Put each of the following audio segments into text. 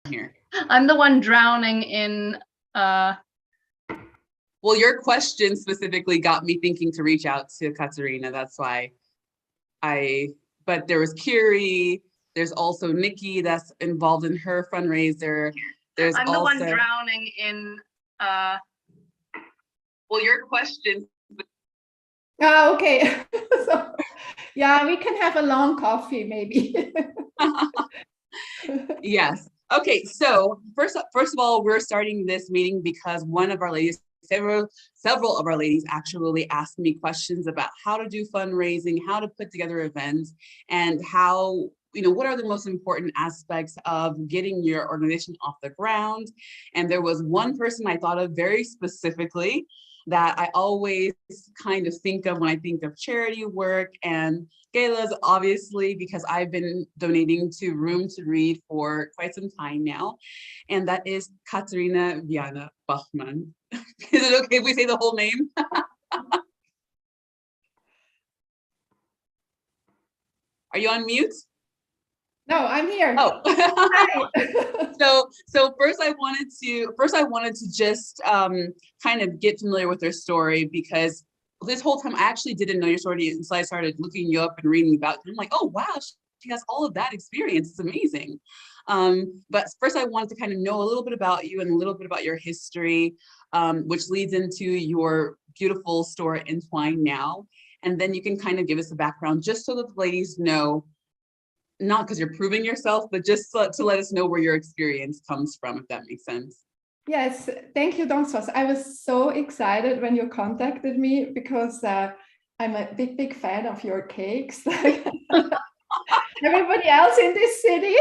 here? I'm the one drowning in Well, your question specifically got me thinking to reach out to Katharina. That's why but there was Kiri, there's also Nikki that's involved in her fundraiser. I'm the one drowning in well, your question. Oh, okay. So, yeah, we can have a long coffee maybe. Yes. Okay, so first of all, we're starting this meeting because one of our ladies, several of our ladies actually asked me questions about how to do fundraising, how to put together events, and how, what are the most important aspects of getting your organization off the ground. And there was one person I thought of very specifically that I always kind of think of when I think of charity work. And Gala's obviously, because I've been donating to Room to Read for quite some time now. And that is Katharina Viana Bachmann. Is it okay if we say the whole name? Are you on mute? No, I'm here. Oh, so first I wanted to just kind of get familiar with their story, because this whole time I actually didn't know your story until I started looking you up and reading about you. I'm like, oh wow, she has all of that experience. It's amazing. But first I wanted to kind of know a little bit about you and a little bit about your history, which leads into your beautiful store Entwine Now. And then you can kind of give us a background just so that the ladies know, not because you're proving yourself, but just to let us know where your experience comes from, if that makes sense. Yes, thank you, Donsos. I was so excited when you contacted me because I'm a big fan of your cakes. Everybody else in this city.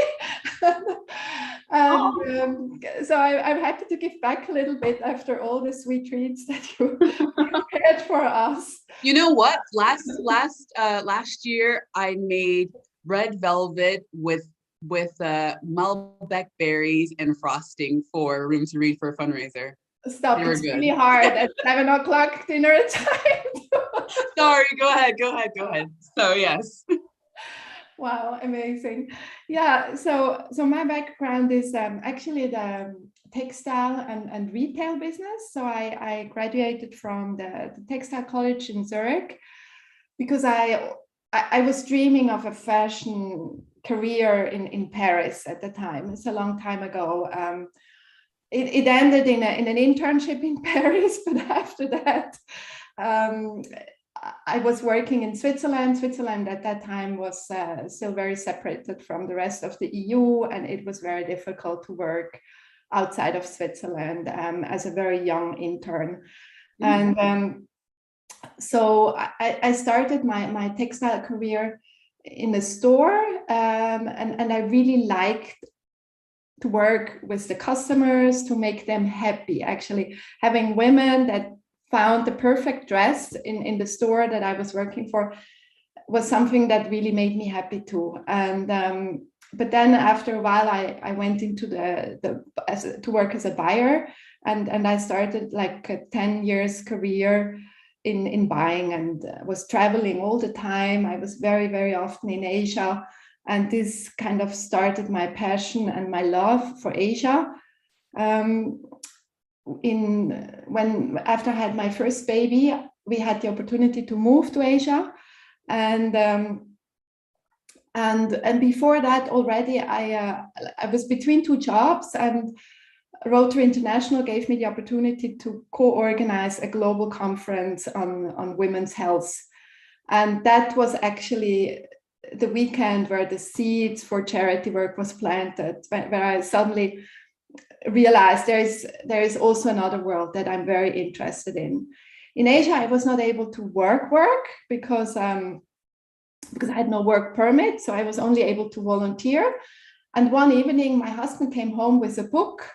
And so I'm happy to give back a little bit after all the sweet treats that you prepared for us. You know what? Last year I made red velvet with Malbec berries and frosting for Room to Read for a fundraiser. Stop, it's really hard at 7 o'clock dinner time. Sorry, go ahead. So yes. Wow, amazing. Yeah, so my background is actually the textile and retail business. So I graduated from the textile college in Zurich because I was dreaming of a fashion career in Paris at the time. It's a long time ago. It ended in an internship in Paris, but after that, I was working in Switzerland. Switzerland at that time was still very separated from the rest of the EU, and it was very difficult to work outside of Switzerland as a very young intern. Mm-hmm. And so I started my textile career in a store, and I really liked to work with the customers, to make them happy. Actually, having women that found the perfect dress in the store that I was working for was something that really made me happy too. And but then after a while, I went into to work as a buyer, and I started like a 10 years career in buying, and was traveling all the time. I was very, very often in Asia, and this kind of started my passion and my love for Asia. After I had my first baby, we had the opportunity to move to Asia, and before that already I was between two jobs, and Rotary International gave me the opportunity to co-organize a global conference on women's health, and that was actually the weekend where the seeds for charity work was planted, where I suddenly realized there is also another world that I'm very interested in. In Asia, I was not able to work because I had no work permit, so I was only able to volunteer. And one evening, my husband came home with a book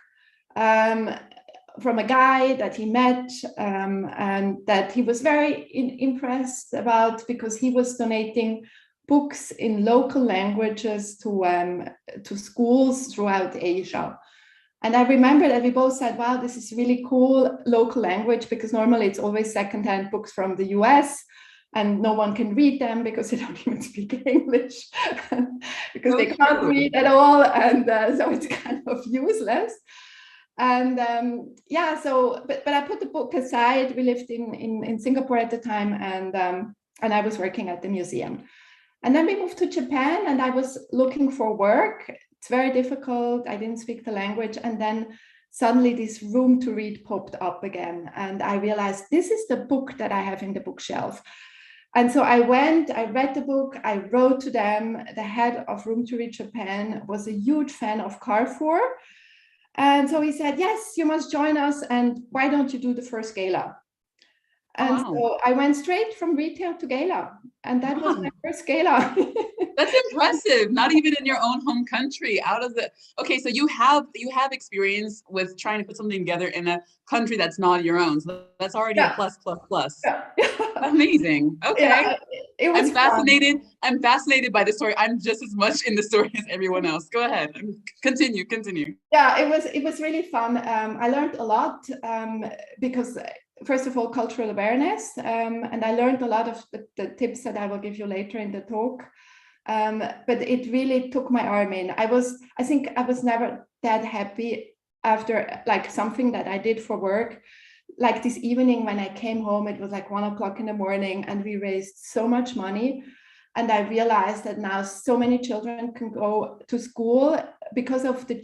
from a guy that he met, and that he was very impressed about, because he was donating books in local languages to schools throughout Asia. And I remember that we both said, wow, this is really cool, local language, because normally it's always secondhand books from the US. and no one can read them because they don't even speak English, because So they can't true. read at all, and so it's kind of useless. And yeah, so but I put the book aside. We lived in Singapore at the time, and I was working at the museum. And then we moved to Japan, and I was looking for work. It's very difficult. I didn't speak the language, and then suddenly this room to read popped up again, and I realized this is the book that I have in the bookshelf. And so I went, I read the book, I wrote to them. The head of Room to Read Japan was a huge fan of Carrefour. And so he said, yes, you must join us. And why don't you do the first gala? And so I went straight from retail to gala. And that was my first gala. That's impressive. Not even in your own home country, out of the, okay, so you have experience with trying to put something together in a country that's not your own. So that's already a plus, plus, plus. Yeah. Amazing. Okay. Yeah, it was fascinated. Fun. I'm fascinated by the story. I'm just as much in the story as everyone else. Go ahead. Continue. Yeah, it was really fun. I learned a lot because first of all, cultural awareness. And I learned a lot of the tips that I will give you later in the talk. But it really took my arm in. I think I was never that happy after like something that I did for work. Like this evening when I came home, it was like 1 o'clock in the morning, and we raised so much money. And I realized that now so many children can go to school because of the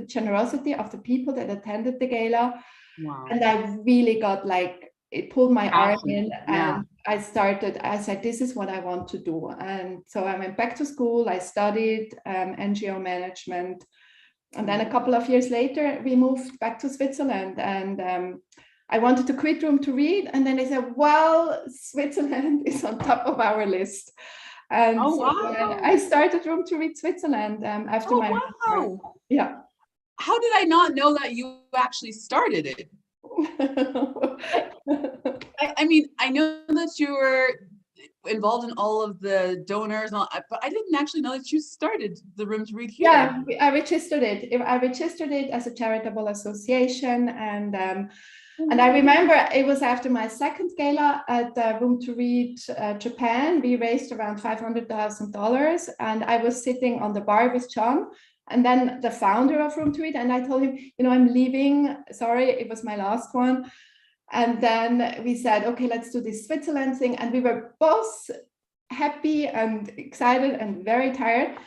generosity of the people that attended the gala. Wow. And I really got like, it pulled my arm in, and I said, this is what I want to do. And so I went back to school, I studied NGO management. And then a couple of years later, we moved back to Switzerland, and I wanted to quit Room to Read. And then they said, well, Switzerland is on top of our list. And I started Room to Read Switzerland after my master. Yeah. How did I not know that you actually started it? I mean, I know that you were involved in all of the donors, and all, but I didn't actually know that you started the Room to Read here. Yeah, I registered it. I registered it as a charitable association, and I remember it was after my second gala at Room to Read Japan. We raised around $500,000, and I was sitting on the bar with John, and then the founder of Room to Read, and I told him, I'm leaving. Sorry, it was my last one. And then we said, okay, let's do this Switzerland thing. And we were both happy and excited and very tired.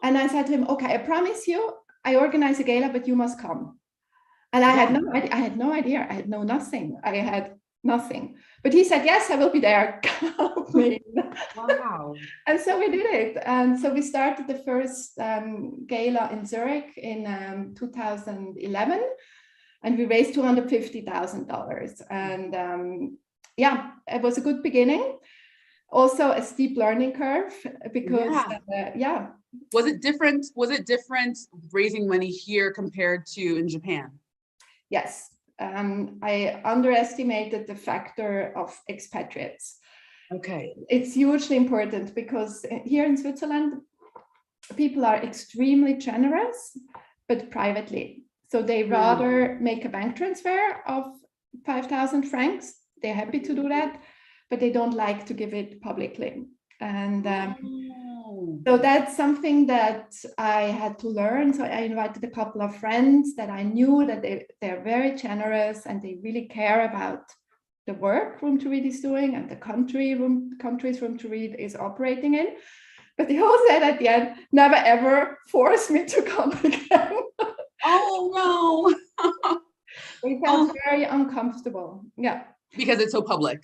And I said to him, okay, I promise you, I organize a gala, but you must come. And I had no idea. I had nothing. I had nothing. But he said, yes, I will be there. Wow. And so we did it. And so we started the first gala in Zurich in 2011. And we raised $250,000. And it was a good beginning. Also a steep learning curve because Was it different? Was it different raising money here compared to in Japan? Yes. I underestimated the factor of expatriates. Okay. It's hugely important because here in Switzerland, people are extremely generous, but privately. So they rather make a bank transfer of 5,000 francs. They're happy to do that, but they don't like to give it publicly. And so that's something that I had to learn. So I invited a couple of friends that I knew that they're very generous and they really care about the work Room to Read is doing and the countries Room to Read is operating in. But they all said at the end, never ever force me to come again. Oh no. We felt very uncomfortable. Yeah. Because it's so public.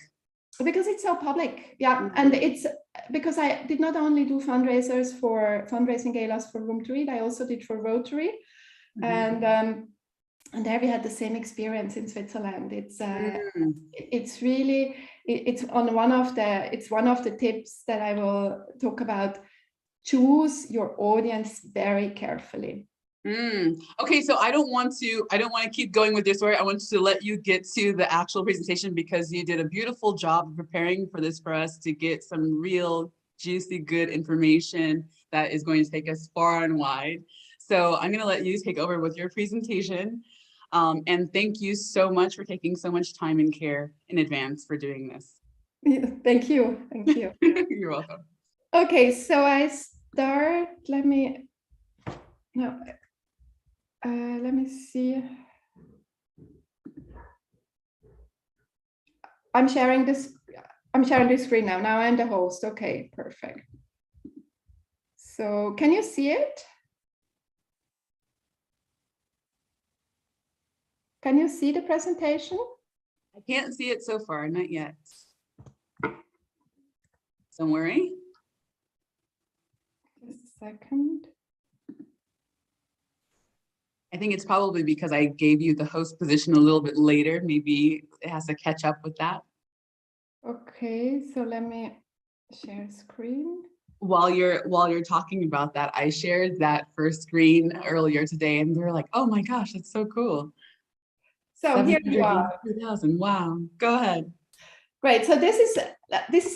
Because it's so public. Yeah. And it's because I did not only do fundraising galas for Room to Read, I also did for Rotary. And there we had the same experience in Switzerland. It's really one of the tips that I will talk about. Choose your audience very carefully. Okay, so I don't want to keep going with your story. I want to let you get to the actual presentation because you did a beautiful job of preparing for this for us to get some real juicy, good information that is going to take us far and wide. So I'm going to let you take over with your presentation. And thank you so much for taking so much time and care in advance for doing this. Thank you. Thank you. You're welcome. Okay, so I start. Let me see. I'm sharing this screen now. Now I'm the host. Okay, perfect. So can you see it? Can you see the presentation? I can't see it so far, not yet. Don't worry. Just a second. I think it's probably because I gave you the host position a little bit later. Maybe it has to catch up with that. Okay, so let me share screen. While you're talking about that, I shared that first screen earlier today, and they're like, "Oh my gosh, that's so cool!" So here you are. 783,000. Wow. Go ahead. Great. So this is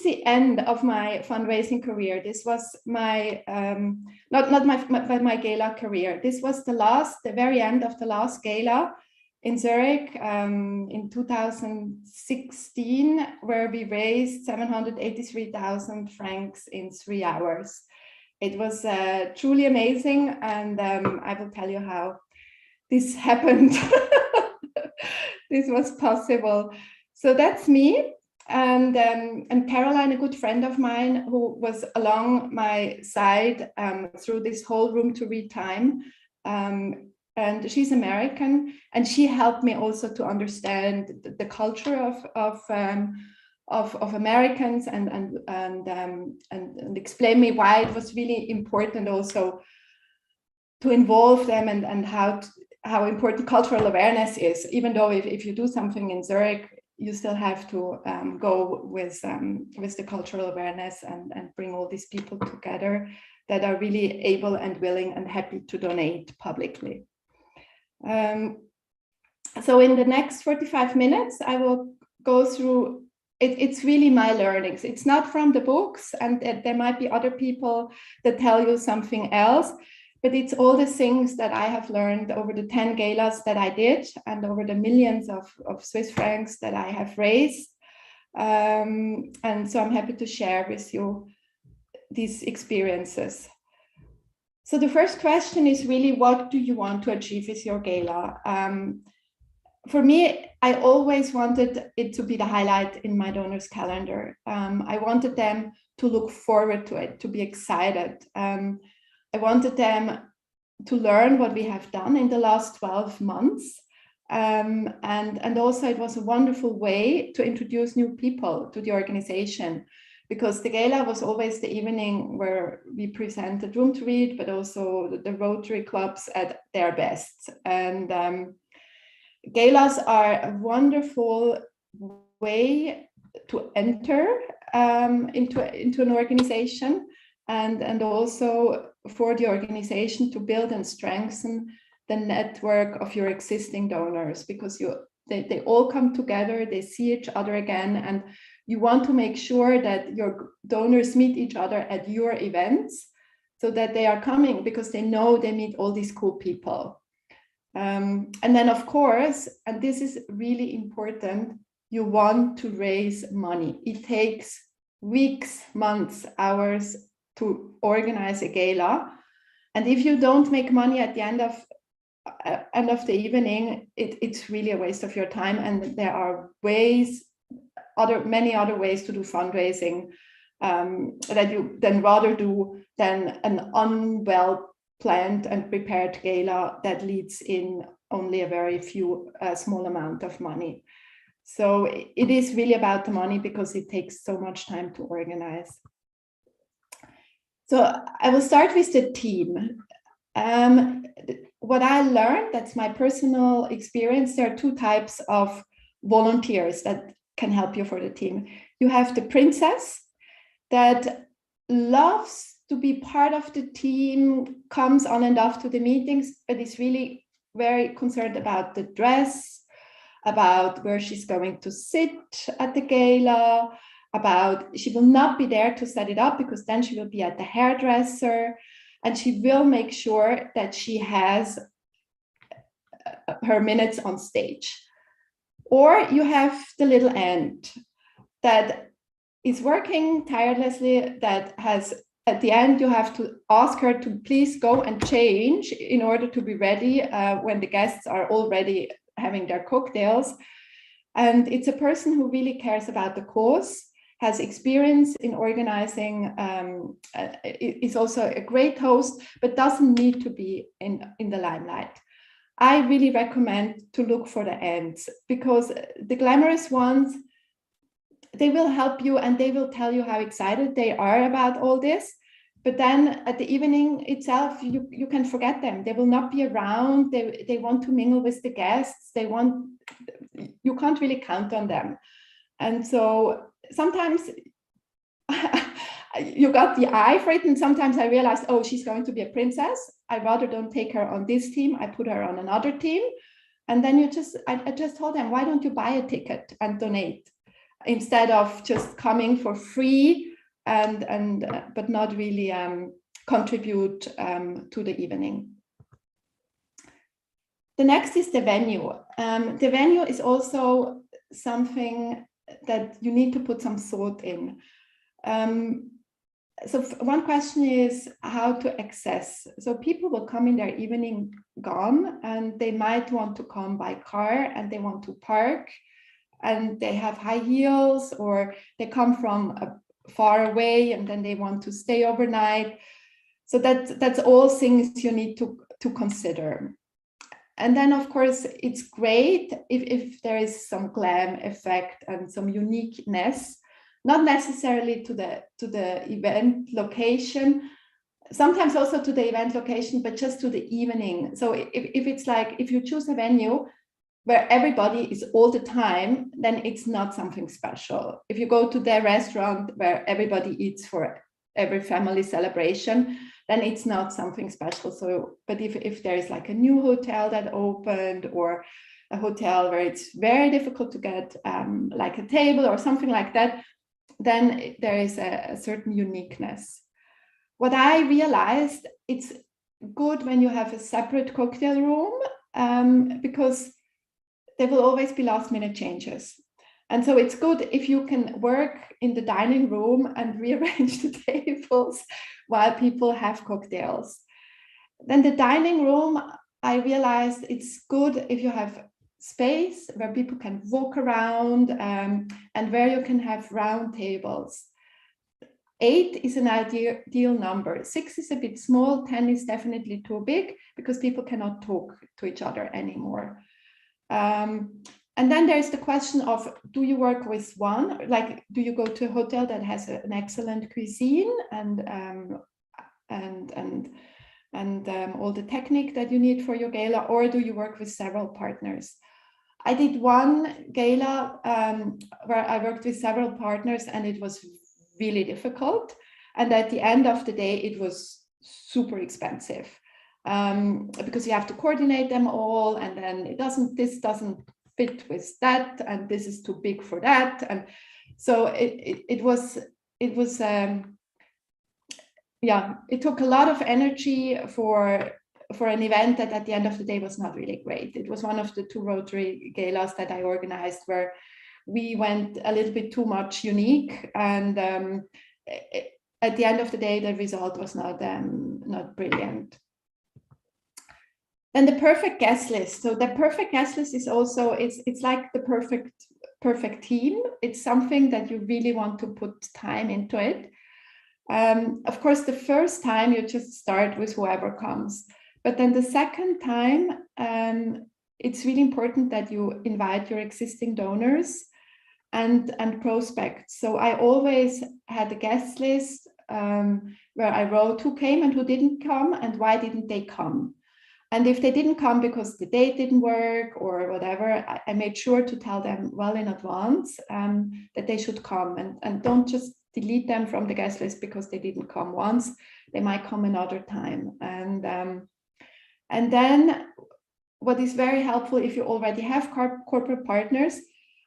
the end of my fundraising career. This was my not my gala career. This was the very end of the last gala in Zurich in 2016, where we raised 783,000 francs in 3 hours. It was truly amazing, and I will tell you how this happened. This was possible. So that's me. And Caroline, a good friend of mine who was along my side through this whole room to read time. And she's American, and she helped me also to understand the culture of Americans and explain me why it was really important also to involve them and how important cultural awareness is. Even though if you do something in Zurich, you still have to go with the cultural awareness and bring all these people together that are really able and willing and happy to donate publicly. So in the next 45 minutes, I will go through, it's really my learnings. It's not from the books, and there might be other people that tell you something else, but it's all the things that I have learned over the 10 galas that I did and over the millions of Swiss francs that I have raised. And so I'm happy to share with you these experiences. So the first question is really, what do you want to achieve with your gala? For me, I always wanted it to be the highlight in my donors' calendar. I wanted them to look forward to it, to be excited. I wanted them to learn what we have done in the last 12 months. And also it was a wonderful way to introduce new people to the organization, because the gala was always the evening where we presented Room to Read, but also the Rotary clubs at their best. And galas are a wonderful way to enter into an organization, and also for the organization to build and strengthen the network of your existing donors, because they all come together, they see each other again, and you want to make sure that your donors meet each other at your events, so that they are coming because they know they meet all these cool people. And then, of course, and this is really important, you want to raise money. It takes weeks, months, hours to organize a gala. And if you don't make money at the end of the evening, it's really a waste of your time. And there are many other ways to do fundraising that you then rather do than an unwell planned and prepared gala that leads in only a very few small amount of money. So it is really about the money, because it takes so much time to organize. So I will start with the team. What I learned, that's my personal experience, there are two types of volunteers that can help you for the team. You have the princess that loves to be part of the team, comes on and off to the meetings, but is really very concerned about the dress, about where she's going to sit at the gala, about she will not be there to set it up, because then she will be at the hairdresser, and she will make sure that she has her minutes on stage. Or you have the little ant that is working tirelessly, that has, at the end, you have to ask her to please go and change in order to be ready when the guests are already having their cocktails. And it's a person who really cares about the cause, has experience in organizing, is also a great host, but doesn't need to be in the limelight. I really recommend to look for the ends, because the glamorous ones, they will help you and they will tell you how excited they are about all this. But then at the evening itself, you can forget them. They will not be around. They want to mingle with the guests. You can't really count on them. And so sometimes you got the eye for it. And sometimes I realized, oh, she's going to be a princess. I rather don't take her on this team. I put her on another team. And then I just told them, why don't you buy a ticket and donate instead of just coming for free but not really contribute to the evening. The next is the venue. The venue is also something that you need to put some thought in. So one question is how to access. So people will come in their evening gone, and they might want to come by car and they want to park, and they have high heels, or they come from far away and then they want to stay overnight. So that's all things you need to consider. And then, of course, it's great if there is some glam effect and some uniqueness, not necessarily to the event location, sometimes also to the event location, but just to the evening. So if it's like, if you choose a venue where everybody is all the time, then it's not something special. If you go to their restaurant where everybody eats for every family celebration, then it's not something special. So, but if there is like a new hotel that opened, or a hotel where it's very difficult to get like a table or something like that, then there is a certain uniqueness. What I realized, it's good when you have a separate cocktail room, because there will always be last minute changes. And so it's good if you can work in the dining room and rearrange the tables while people have cocktails. Then the dining room, I realized it's good if you have space where people can walk around, and where you can have round tables. 8 is an ideal number. 6 is a bit small. 10 is definitely too big, because people cannot talk to each other anymore. And then there's the question of, do you work with one? Like, do you go to a hotel that has an excellent cuisine and all the technique that you need for your gala, or do you work with several partners? I did one gala where I worked with several partners, and it was really difficult. And at the end of the day, it was super expensive. Because you have to coordinate them all, and then this doesn't fit with that, and this is too big for that, and so it took a lot of energy for an event that at the end of the day was not really great. It was one of the 2 Rotary galas that I organized where we went a little bit too much unique, and at the end of the day, the result was not brilliant. And the perfect guest list. So the perfect guest list is also, it's like the perfect team. It's something that you really want to put time into it. Of course, the first time you just start with whoever comes. But then the second time, it's really important that you invite your existing donors and prospects. So I always had a guest list where I wrote who came and who didn't come and why didn't they come. And if they didn't come because the date didn't work or whatever, I made sure to tell them well in advance that they should come, and don't just delete them from the guest list because they didn't come once. They might come another time. And then what is very helpful, if you already have corporate partners,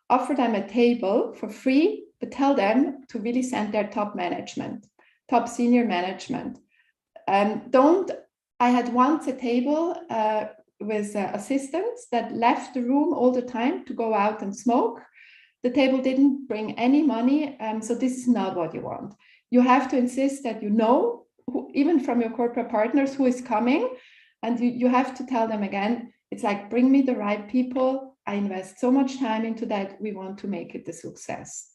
offer them a table for free, but tell them to really send their top senior management. I had once a table with assistants that left the room all the time to go out and smoke. the table didn't bring any money, so this is not what you want. You have to insist that you know, even from your corporate partners, who is coming, and you have to tell them again, it's like, bring me the right people. I invest so much time into that. We want to make it a success,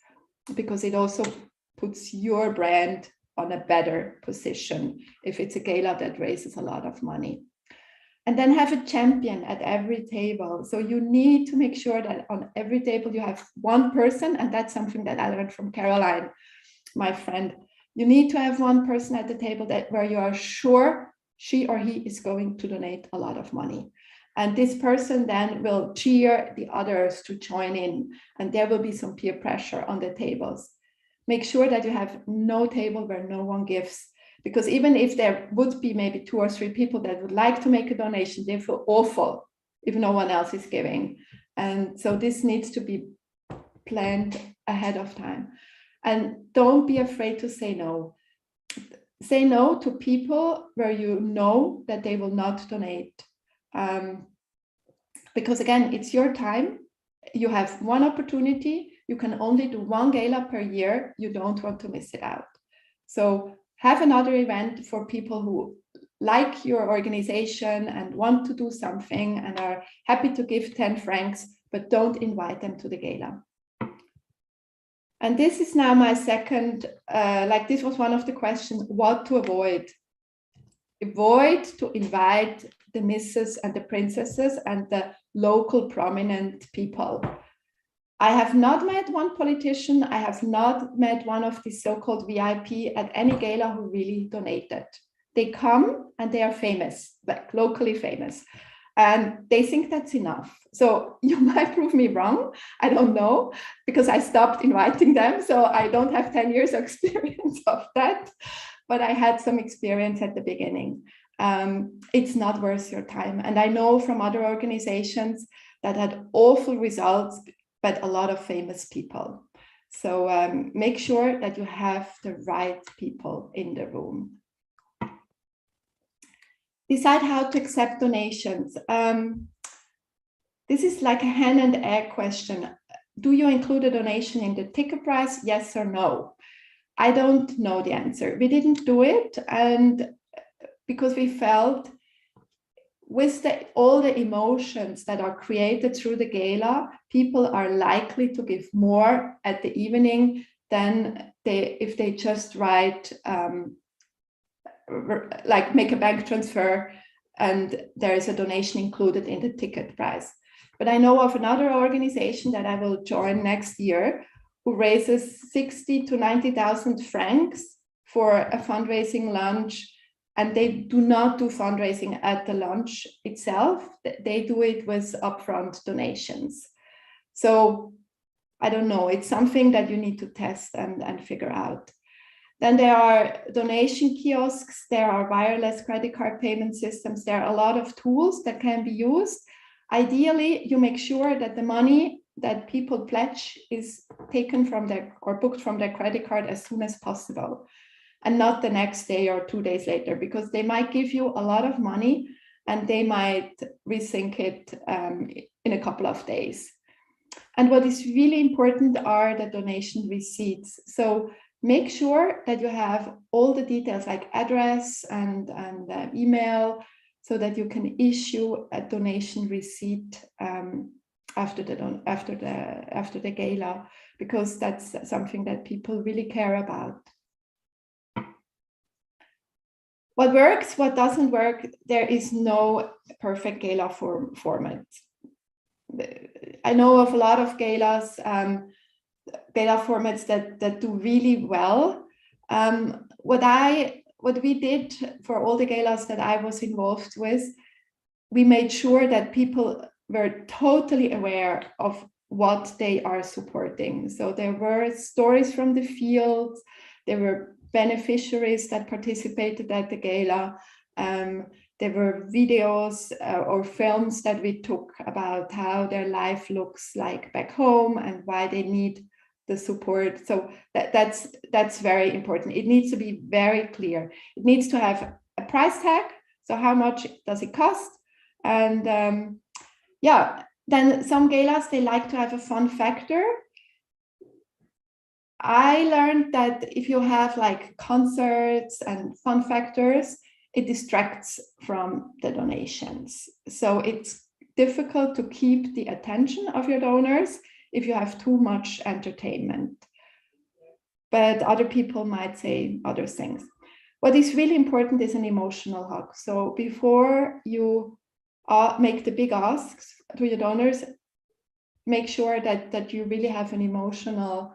because it also puts your brand on a better position if it's a gala that raises a lot of money. And then have a champion at every table. So you need to make sure that on every table you have one person, and that's something that I learned from Caroline, my friend. You need to have one person at the table where you are sure she or he is going to donate a lot of money. And this person then will cheer the others to join in, and there will be some peer pressure on the tables. Make sure that you have no table where no one gives, because even if there would be maybe 2 or 3 people that would like to make a donation, they feel awful if no one else is giving. And so this needs to be planned ahead of time. And don't be afraid to say no. Say no to people where you know that they will not donate. Because again, it's your time. You have one opportunity. You can only do one gala per year. You don't want to miss it out. So have another event for people who like your organization and want to do something and are happy to give 10 francs, but don't invite them to the gala. And this is now my second, this was one of the questions, what to avoid. Avoid to invite the misses and the princesses and the local prominent people. I have not met one politician. I have not met one of the so-called VIP at any gala who really donated. They come and they are famous, like locally famous, and they think that's enough. So you might prove me wrong. I don't know, because I stopped inviting them. So I don't have 10 years of experience of that, but I had some experience at the beginning. It's not worth your time. And I know from other organizations that had awful results, but a lot of famous people. So make sure that you have the right people in the room. Decide how to accept donations. This is like a hen and egg question. Do you include a donation in the ticket price? Yes or no? I don't know the answer. We didn't do it, and because we felt with all the emotions that are created through the gala, people are likely to give more at the evening than if they just write, like make a bank transfer and there is a donation included in the ticket price. But I know of another organization that I will join next year who raises 60 to 90,000 francs for a fundraising lunch. And they do not do fundraising at the lunch itself. They do it with upfront donations. So I don't know, it's something that you need to test and figure out. Then there are donation kiosks, there are wireless credit card payment systems, there are a lot of tools that can be used. Ideally, you make sure that the money that people pledge is taken from their or booked from their credit card as soon as possible, and not the next day or 2 days later, because they might give you a lot of money and they might rethink it in a couple of days. And what is really important are the donation receipts. So make sure that you have all the details like address and email, so that you can issue a donation receipt after the gala, because that's something that people really care about. What works, what doesn't work, there is no perfect gala format. I know of a lot of galas, gala formats that do really well. What we did for all the galas that I was involved with, we made sure that people were totally aware of what they are supporting. So there were stories from the field, there were beneficiaries that participated at the gala. There were videos or films that we took about how their life looks like back home and why they need the support. So that's very important. It needs to be very clear. It needs to have a price tag. So how much does it cost? And then some galas, they like to have a fun factor. I learned that if you have like concerts and fun factors, it distracts from the donations. So it's difficult to keep the attention of your donors if you have too much entertainment. But other people might say other things. What is really important is an emotional hug. So before you make the big asks to your donors, make sure that you really have an emotional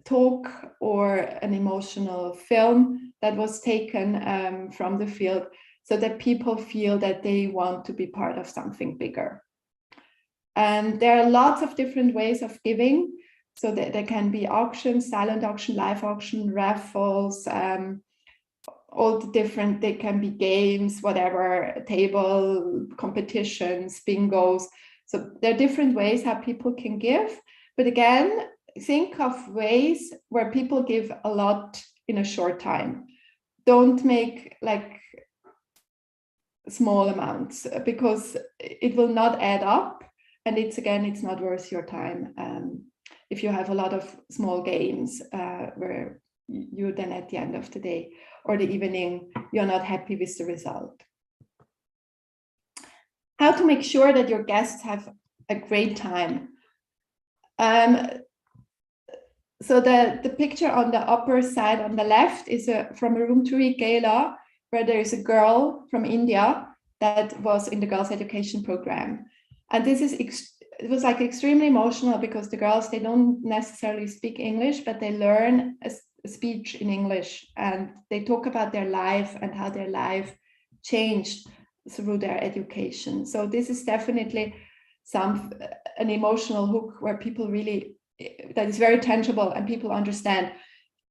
talk or an emotional film that was taken from the field, so that people feel that they want to be part of something bigger. And there are lots of different ways of giving. So that there can be auctions, silent auction, live auction, raffles, all the different, they can be games, whatever, table competitions, bingos. So there are different ways how people can give. But again, think of ways where people give a lot in a short time. Don't make like small amounts, because it will not add up. And it's not worth your time. If you have a lot of small games where you then at the end of the day or the evening, you're not happy with the result. How to make sure that your guests have a great time. So the picture on the upper side on the left is from a room to read gala, where there is a girl from India that was in the girls' education program. And this is it was like extremely emotional, because the girls, they don't necessarily speak English, but they learn a speech in English, and they talk about their life and how their life changed through their education. So this is definitely an emotional hook where people really, that is very tangible, and people understand,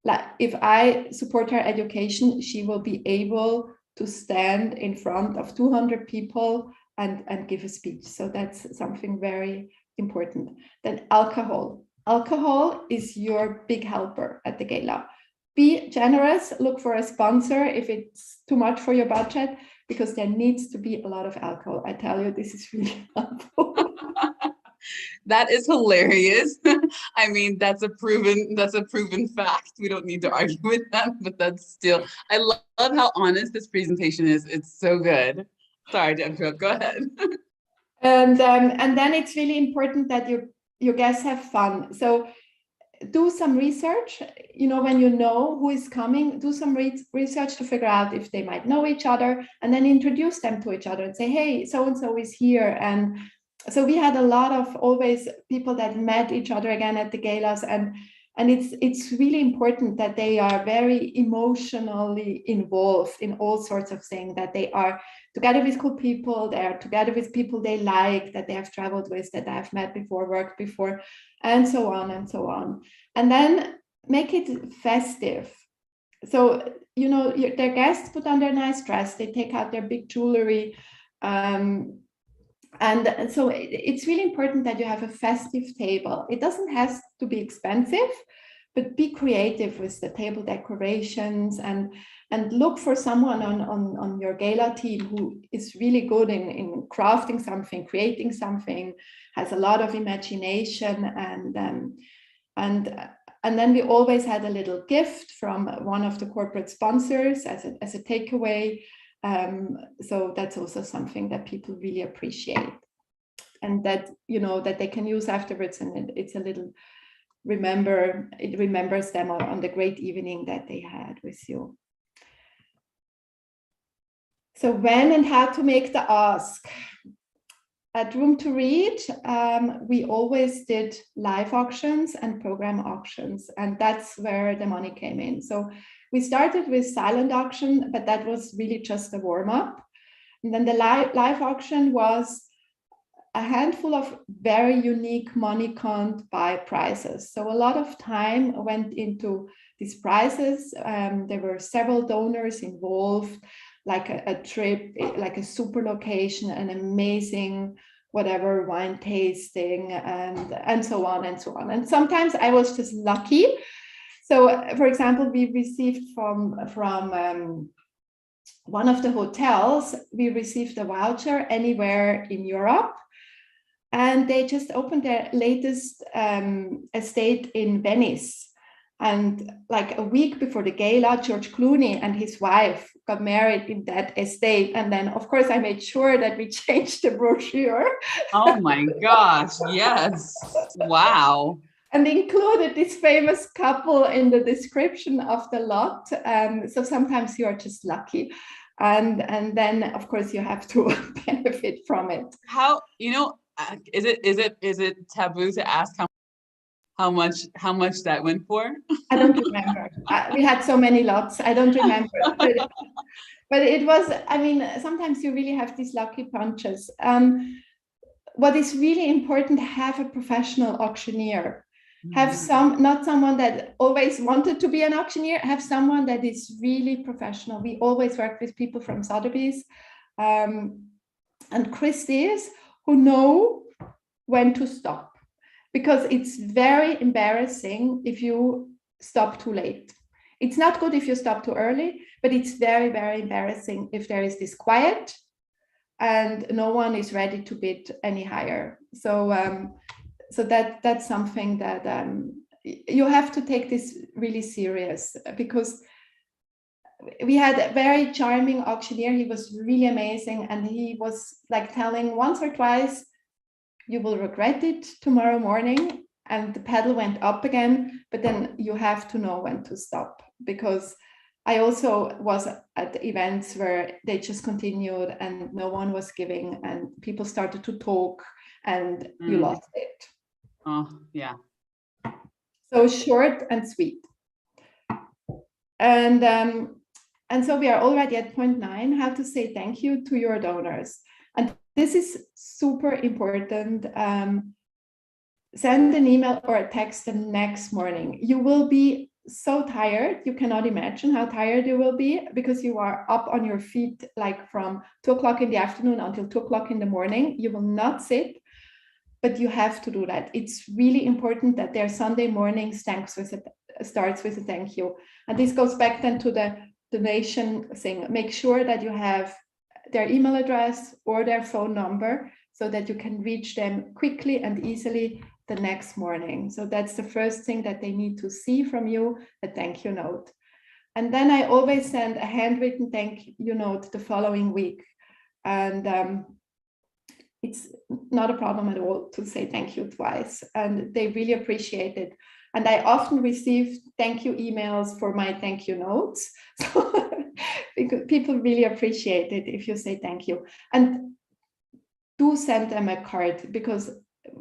like, if I support her education, she will be able to stand in front of 200 people and give a speech. So that's something very important. Then alcohol. Alcohol is your big helper at the gala. Be generous, look for a sponsor if it's too much for your budget, because there needs to be a lot of alcohol. I tell you, this is really helpful. That is hilarious. I mean, that's a proven fact. We don't need to argue with that, but that's still, I love how honest this presentation is. It's so good. Sorry to interrupt, go ahead. And then it's really important that your guests have fun. So do some research, when you know who is coming, do some research to figure out if they might know each other, and then introduce them to each other and say, hey, so-and-so is here. And so we had a lot of always people that met each other again at the galas, and it's really important that they are very emotionally involved in all sorts of things, that they are together with cool people, they are together with people they like, that they have traveled with, that they have met before, worked before, and so on and so on. And then make it festive. So, their guests put on their nice dress, they take out their big jewelry, and so it's really important that you have a festive table. It doesn't have to be expensive, but be creative with the table decorations, and look for someone on your gala team who is really good in crafting something, creating something, has a lot of imagination, and then we always had a little gift from one of the corporate sponsors as a takeaway. So that's also something that people really appreciate, and that that they can use afterwards, and it's a little it remembers them on the great evening that they had with you. So when and how to make the ask. At Room to Read, we always did live auctions and program auctions, and that's where the money came in. So we started with silent auction, but that was really just a warm-up. And then the live auction was a handful of very unique money can't buy prizes. So a lot of time went into these prizes. There were several donors involved, like a trip, like a super location, an amazing whatever wine tasting, and so on and so on. And sometimes I was just lucky. So, for example, we received from one of the hotels, we received a voucher anywhere in Europe. And they just opened their latest estate in Venice. And like a week before the gala, George Clooney and his wife got married in that estate. And then, of course, I made sure that we changed the brochure. Oh my gosh, yes. Wow. And included this famous couple in the description of the lot. So sometimes you are just lucky. And then, of course, you have to benefit from it. How, is it taboo to ask how much that went for? I don't remember. We had so many lots. I don't remember. But it was, I mean, sometimes you really have these lucky punches. What is really important, have a professional auctioneer. Have not someone that always wanted to be an auctioneer, have someone that is really professional. We always work with people from Sotheby's and Christie's who know when to stop, because it's very embarrassing if you stop too late. It's not good if you stop too early, but it's very, very embarrassing if there is this quiet and no one is ready to bid any higher. So that's something that you have to take this really serious, because we had a very charming auctioneer. He was really amazing. And he was like telling once or twice, you will regret it tomorrow morning. And the pedal went up again, but then you have to know when to stop, because I also was at events where they just continued and no one was giving and people started to talk and you lost it. Oh, yeah. So short and sweet. And so we are already at point 9, how to say thank you to your donors. And this is super important. Send an email or a text the next morning. You will be so tired. You cannot imagine how tired you will be, because you are up on your feet like from 2 o'clock in the afternoon until 2 o'clock in the morning. You will not sit, but you have to do that. It's really important that their Sunday morning starts with a thank you. And this goes back then to the donation thing. Make sure that you have their email address or their phone number so that you can reach them quickly and easily the next morning. So that's the first thing that they need to see from you, a thank you note. And then I always send a handwritten thank you note the following week. And it's not a problem at all to say thank you twice. And they really appreciate it. And I often receive thank you emails for my thank you notes. So because people really appreciate it if you say thank you. And do send them a card, because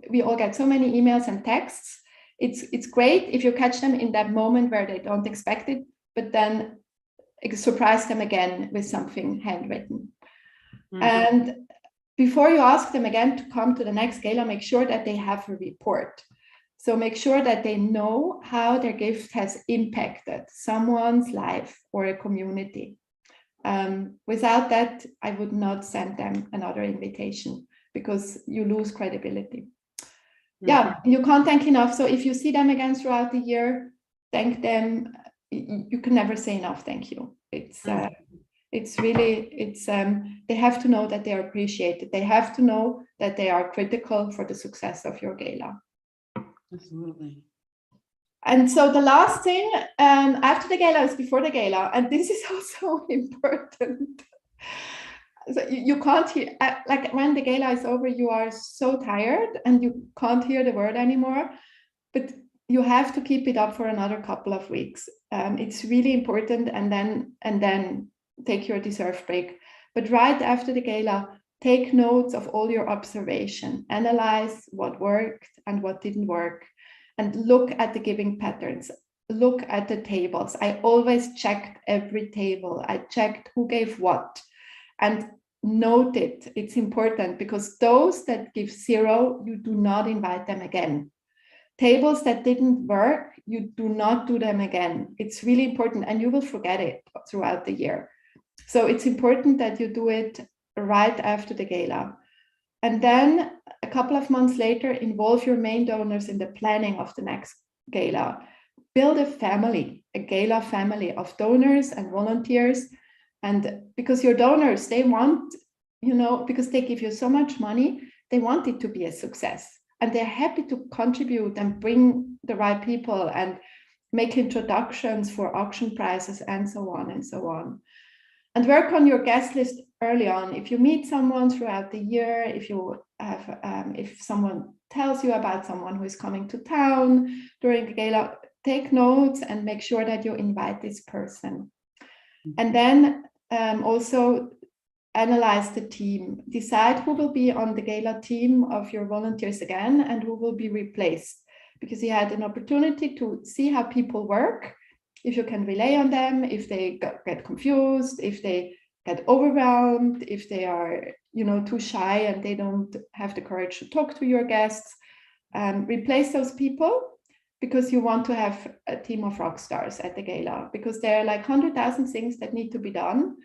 we all get so many emails and texts. It's great if you catch them in that moment where they don't expect it, but then surprise them again with something handwritten. And before you ask them again to come to the next gala, make sure that they have a report. So make sure that they know how their gift has impacted someone's life or a community. Without that, I would not send them another invitation, because you lose credibility. Yeah, you can't thank enough. So if you see them again throughout the year, thank them. You can never say enough thank you. It's really, they have to know that they are appreciated. They have to know that they are critical for the success of your gala. Absolutely. And so the last thing after the gala is before the gala, and this is also important. So you can't hear, like when the gala is over, you are so tired and you can't hear the word anymore, but you have to keep it up for another couple of weeks. It's really important, and then take your deserved break. But right after the gala, take notes of all your observation, analyze what worked and what didn't work, and look at the giving patterns. Look at the tables. I always checked every table. I checked who gave what. And note it. It's important, because those that give 0, you do not invite them again. Tables that didn't work, you do not do them again. It's really important, and you will forget it throughout the year. So it's important that you do it right after the gala. And then a couple of months later, involve your main donors in the planning of the next gala. Build a family, a gala family of donors and volunteers. And because your donors, they want, because they give you so much money, they want it to be a success, and they're happy to contribute and bring the right people and make introductions for auction prizes and so on and so on. And work on your guest list early on. If you meet someone throughout the year, if you have, if someone tells you about someone who is coming to town during the gala, take notes and make sure that you invite this person. And then also analyze the team. Decide who will be on the gala team of your volunteers again and who will be replaced, because you had an opportunity to see how people work, if you can rely on them, if they get confused, if they get overwhelmed, if they are, you know, too shy and they don't have the courage to talk to your guests. Replace those people, because you want to have a team of rock stars at the gala, because there are like 100,000 things that need to be done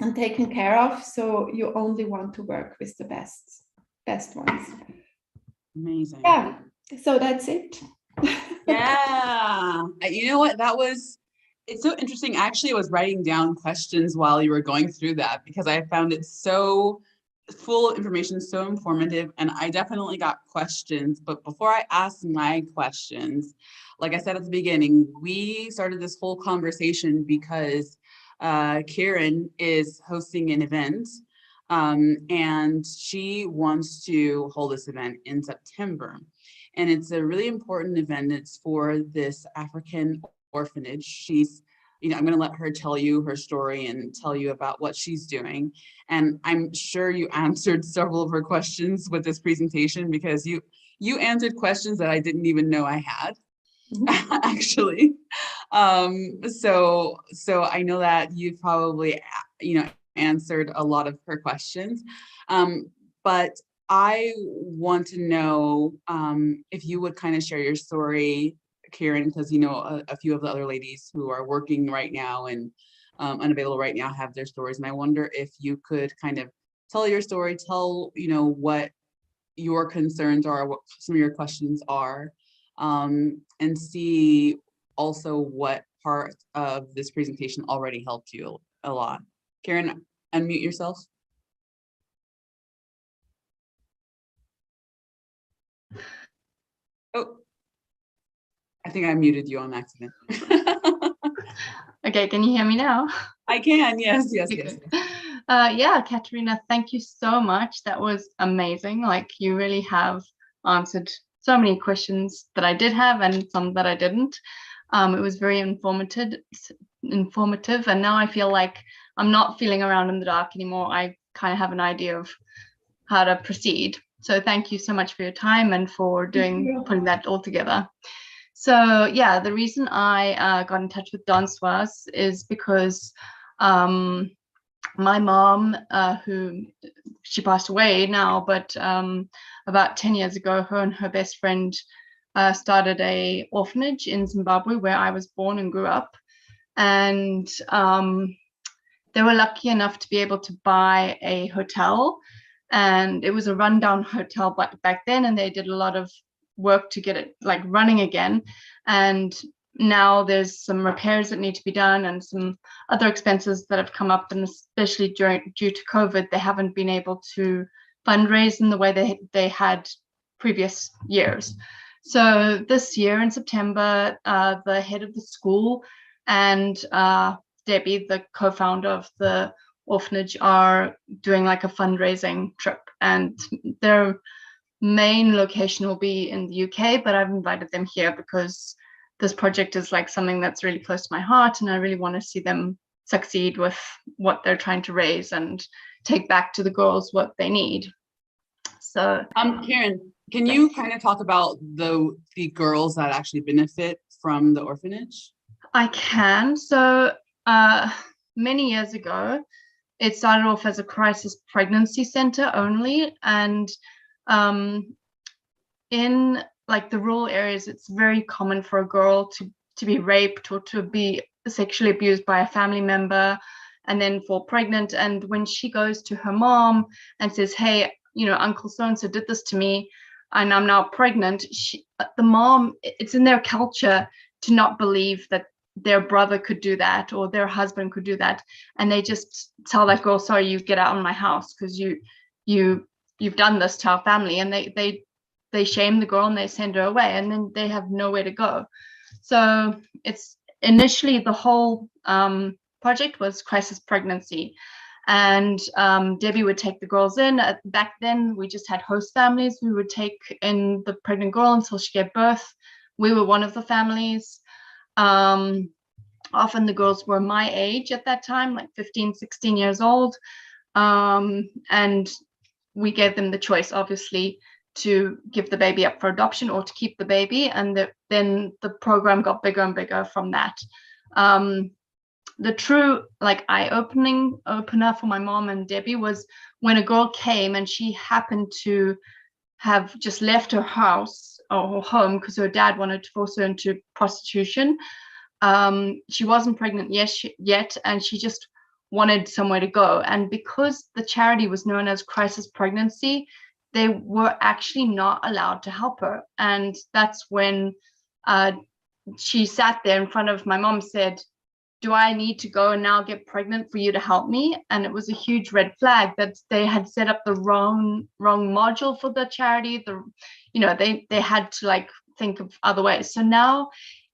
and taken care of. So you only want to work with the best ones. Amazing. Yeah, so that's it. Yeah. You know what? It's so interesting. Actually, I was writing down questions while you were going through that, because I found it so full of information, so informative, and I definitely got questions. But before I ask my questions, like I said at the beginning, we started this whole conversation because Karen is hosting an event, and she wants to hold this event in September. And it's a really important event. It's for this African orphanage. She's, you know, I'm going to let her tell you her story and tell you about what she's doing. And I'm sure you answered several of her questions with this presentation, because you answered questions that I didn't even know I had, actually. So I know that you've probably, you know, answered a lot of her questions. But I want to know if you would kind of share your story, Karen, because you know a few of the other ladies who are working right now and unavailable right now have their stories, and I wonder if you could kind of tell your story, tell, you know, what your concerns are, what some of your questions are, and see also what part of this presentation already helped you a lot. Karen, unmute yourself. Oh, I think I muted you on accident. Okay, can you hear me now? I can, yes. Yeah, Katharina, thank you so much. That was amazing. Like, you really have answered so many questions that I did have and some that I didn't. It was very informative, and now I feel like I'm not feeling around in the dark anymore. I kind of have an idea of how to proceed. So thank you so much for your time and for putting that all together. So yeah, the reason I got in touch with Dansoise is because my mom, who she passed away now, but about 10 years ago, her and her best friend started a orphanage in Zimbabwe, where I was born and grew up. And they were lucky enough to be able to buy a hotel, and it was a rundown hotel back then, and they did a lot of work to get it like running again. And now there's some repairs that need to be done and some other expenses that have come up, and especially due to COVID, they haven't been able to fundraise in the way they had previous years. So this year in September, the head of the school and Debbie, the co-founder of the orphanage, are doing like a fundraising trip, and their main location will be in the UK, but I've invited them here because this project is like something that's really close to my heart, and I really want to see them succeed with what they're trying to raise and take back to the girls what they need. So Karen, can you kind of talk about the girls that actually benefit from the orphanage? I can. So many years ago, it started off as a crisis pregnancy center only, and in like the rural areas, it's very common for a girl to be raped or to be sexually abused by a family member, and then fall pregnant. And when she goes to her mom and says, hey, you know, Uncle so-and-so did this to me and I'm now pregnant, the mom, it's in their culture to not believe that their brother could do that or their husband could do that, and they just tell that girl, sorry, you get out of my house because you you've done this to our family, and they shame the girl and they send her away, and then they have nowhere to go. So it's initially the whole project was crisis pregnancy, and Debbie would take the girls in. Back then we just had host families. We would take in the pregnant girl until she gave birth. We were one of the families. Often the girls were my age at that time, like 15, 16 years old. And we gave them the choice, obviously, to give the baby up for adoption or to keep the baby. And then the program got bigger and bigger from that. The true like opener for my mom and Debbie was when a girl came and she happened to have just left her house or her home because her dad wanted to force her into prostitution. She wasn't pregnant yet, and she just wanted somewhere to go. And because the charity was known as Crisis Pregnancy, they were actually not allowed to help her. And that's when she sat there in front of my mom, said, do I need to go and now get pregnant for you to help me? And it was a huge red flag that they had set up the wrong module for the charity. They had to like think of other ways. So now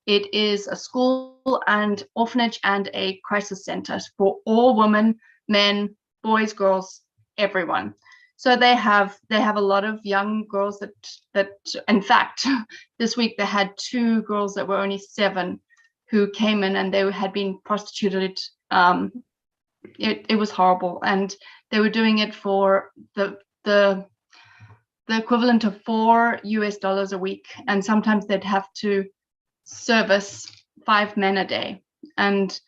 it is a school and orphanage and a crisis center for all women, men, boys, girls, everyone. So they have a lot of young girls that in fact, this week they had 2 girls that were only 7 who came in, and they had been prostituted. It was horrible, and they were doing it for the equivalent of $4 a week, and sometimes they'd have to service 5 men a day. And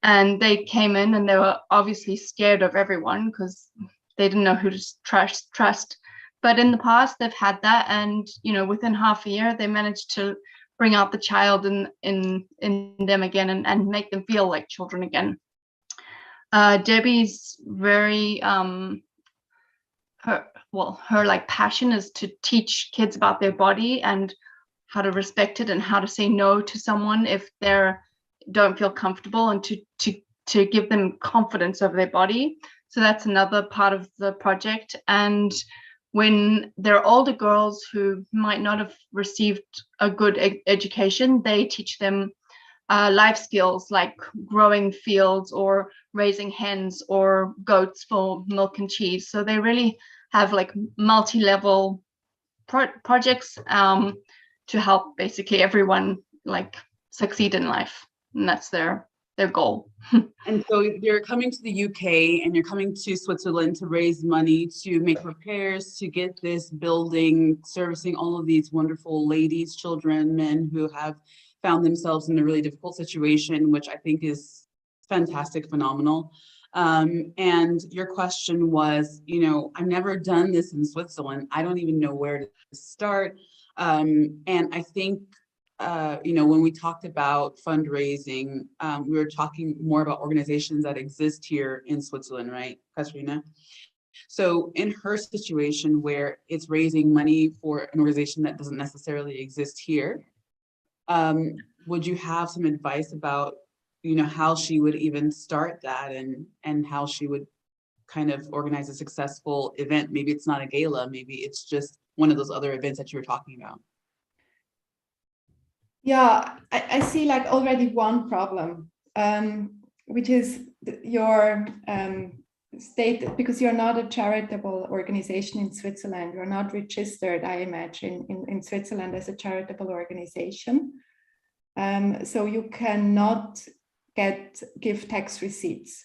they came in, and they were obviously scared of everyone because they didn't know who to trust. But in the past, they've had that, and within half a year, they managed to bring out the child in them again and make them feel like children again. Debbie's very her like passion is to teach kids about their body and how to respect it and how to say no to someone if they don't feel comfortable, and to give them confidence over their body. So that's another part of the project. And when they're older girls who might not have received a good education, they teach them life skills like growing fields or raising hens or goats for milk and cheese. So they really have like multi-level projects to help basically everyone like succeed in life, and that's their goal. And so you're coming to the UK and you're coming to Switzerland to raise money to make repairs, to get this building servicing all of these wonderful ladies, children, men who have found themselves in a really difficult situation, which I think is fantastic, phenomenal. And your question was, I've never done this in Switzerland. I don't even know where to start. And I think when we talked about fundraising, we were talking more about organizations that exist here in Switzerland, right, Katharina? So in her situation where it's raising money for an organization that doesn't necessarily exist here, would you have some advice about, how she would even start that and how she would kind of organize a successful event? Maybe it's not a gala, maybe it's just one of those other events that you were talking about. Yeah, I see like already one problem, which is your state, because you're not a charitable organization in Switzerland. You're not registered, I imagine, in Switzerland as a charitable organization. So you cannot give tax receipts.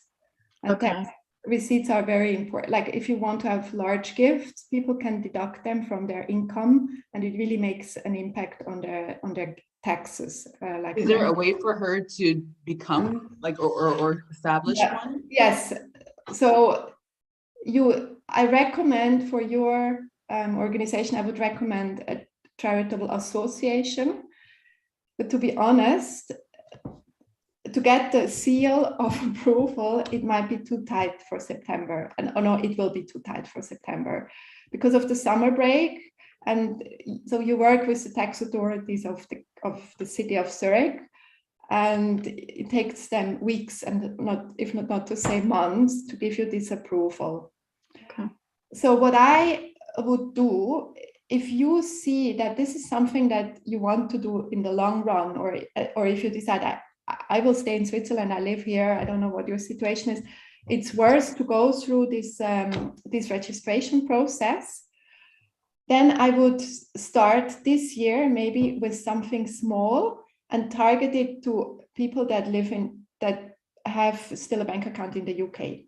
And Okay. tax receipts are very important. Like if you want to have large gifts, people can deduct them from their income, and it really makes an impact on their taxes. Is there a way for her to become like or establish one? Yes. So I recommend for your organization, I would recommend a charitable association. But to be honest, to get the seal of approval, it might be too tight for September. And no, it will be too tight for September because of the summer break. And so you work with the tax authorities of the city of Zurich, and it takes them weeks and not to say months to give you this approval. Okay. So what I would do, if you see that this is something that you want to do in the long run, or if you decide I will stay in Switzerland, I live here, I don't know what your situation is, it's worth to go through this registration process. Then I would start this year maybe with something small and target it to people that have still a bank account in the UK.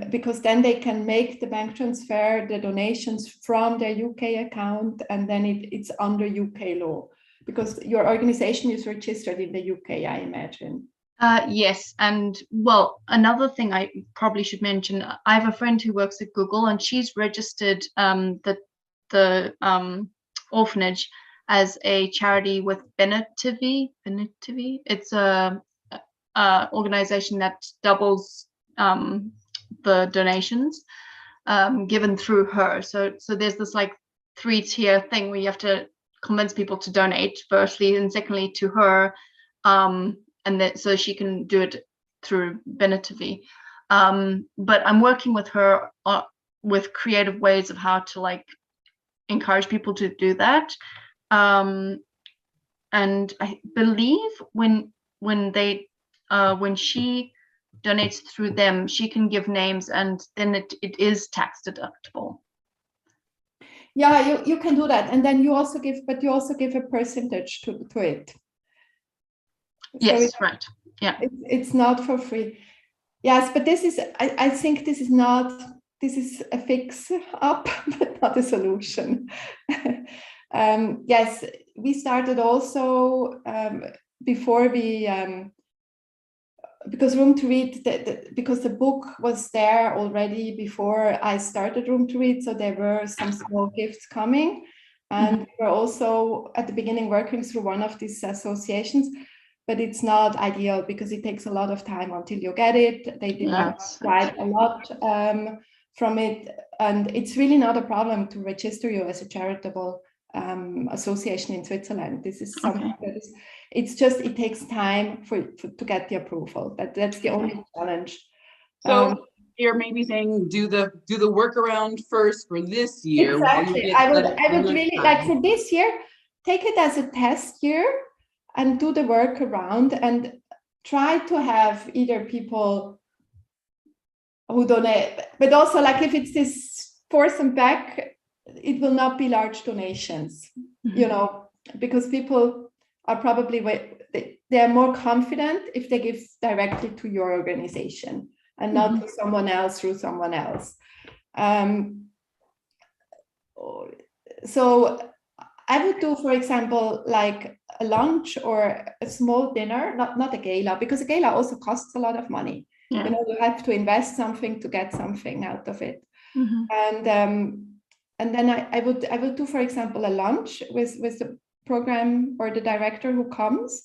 Because then they can make the bank transfer, the donations from their UK account, and then it's under UK law, because your organization is registered in the UK, I imagine. Yes, and well, another thing I probably should mention, I have a friend who works at Google, and she's registered the orphanage as a charity with Benetivy. It's a organization that doubles the donations given through her. So there's this like 3-tier thing where you have to convince people to donate firstly, and secondly to her, and then so she can do it through Benetivy. But I'm working with her with creative ways of how to like encourage people to do that. And I believe when she donates through them, she can give names, and then it is tax deductible. Yeah, you can do that, and then you also give a percentage to it. Yes, so right. Yeah, it's not for free. Yes, but this is I think this is a fix up, but not a solution. Yes, we started also before we. Because Room to Read, because the book was there already before I started Room to Read, so there were some small gifts coming, and we were also at the beginning working through one of these associations, but it's not ideal because it takes a lot of time until you get it. They demand quite a lot from it, and it's really not a problem to register you as a charitable association in Switzerland. This is something that is, it's just, it takes time to get the approval. That's the only challenge. So you're maybe saying do the workaround first for this year. Exactly. I would really like for this year, take it as a test year and do the workaround and try to have either people who donate, but also like if it's this force and back, it will not be large donations, you know, because people are probably, they are more confident if they give directly to your organization and not to someone else through someone else. So I would do, for example, like a lunch or a small dinner, not a gala, because a gala also costs a lot of money. Yeah. You know, you have to invest something to get something out of it. And then I would do, for example, a lunch with the program or the director who comes,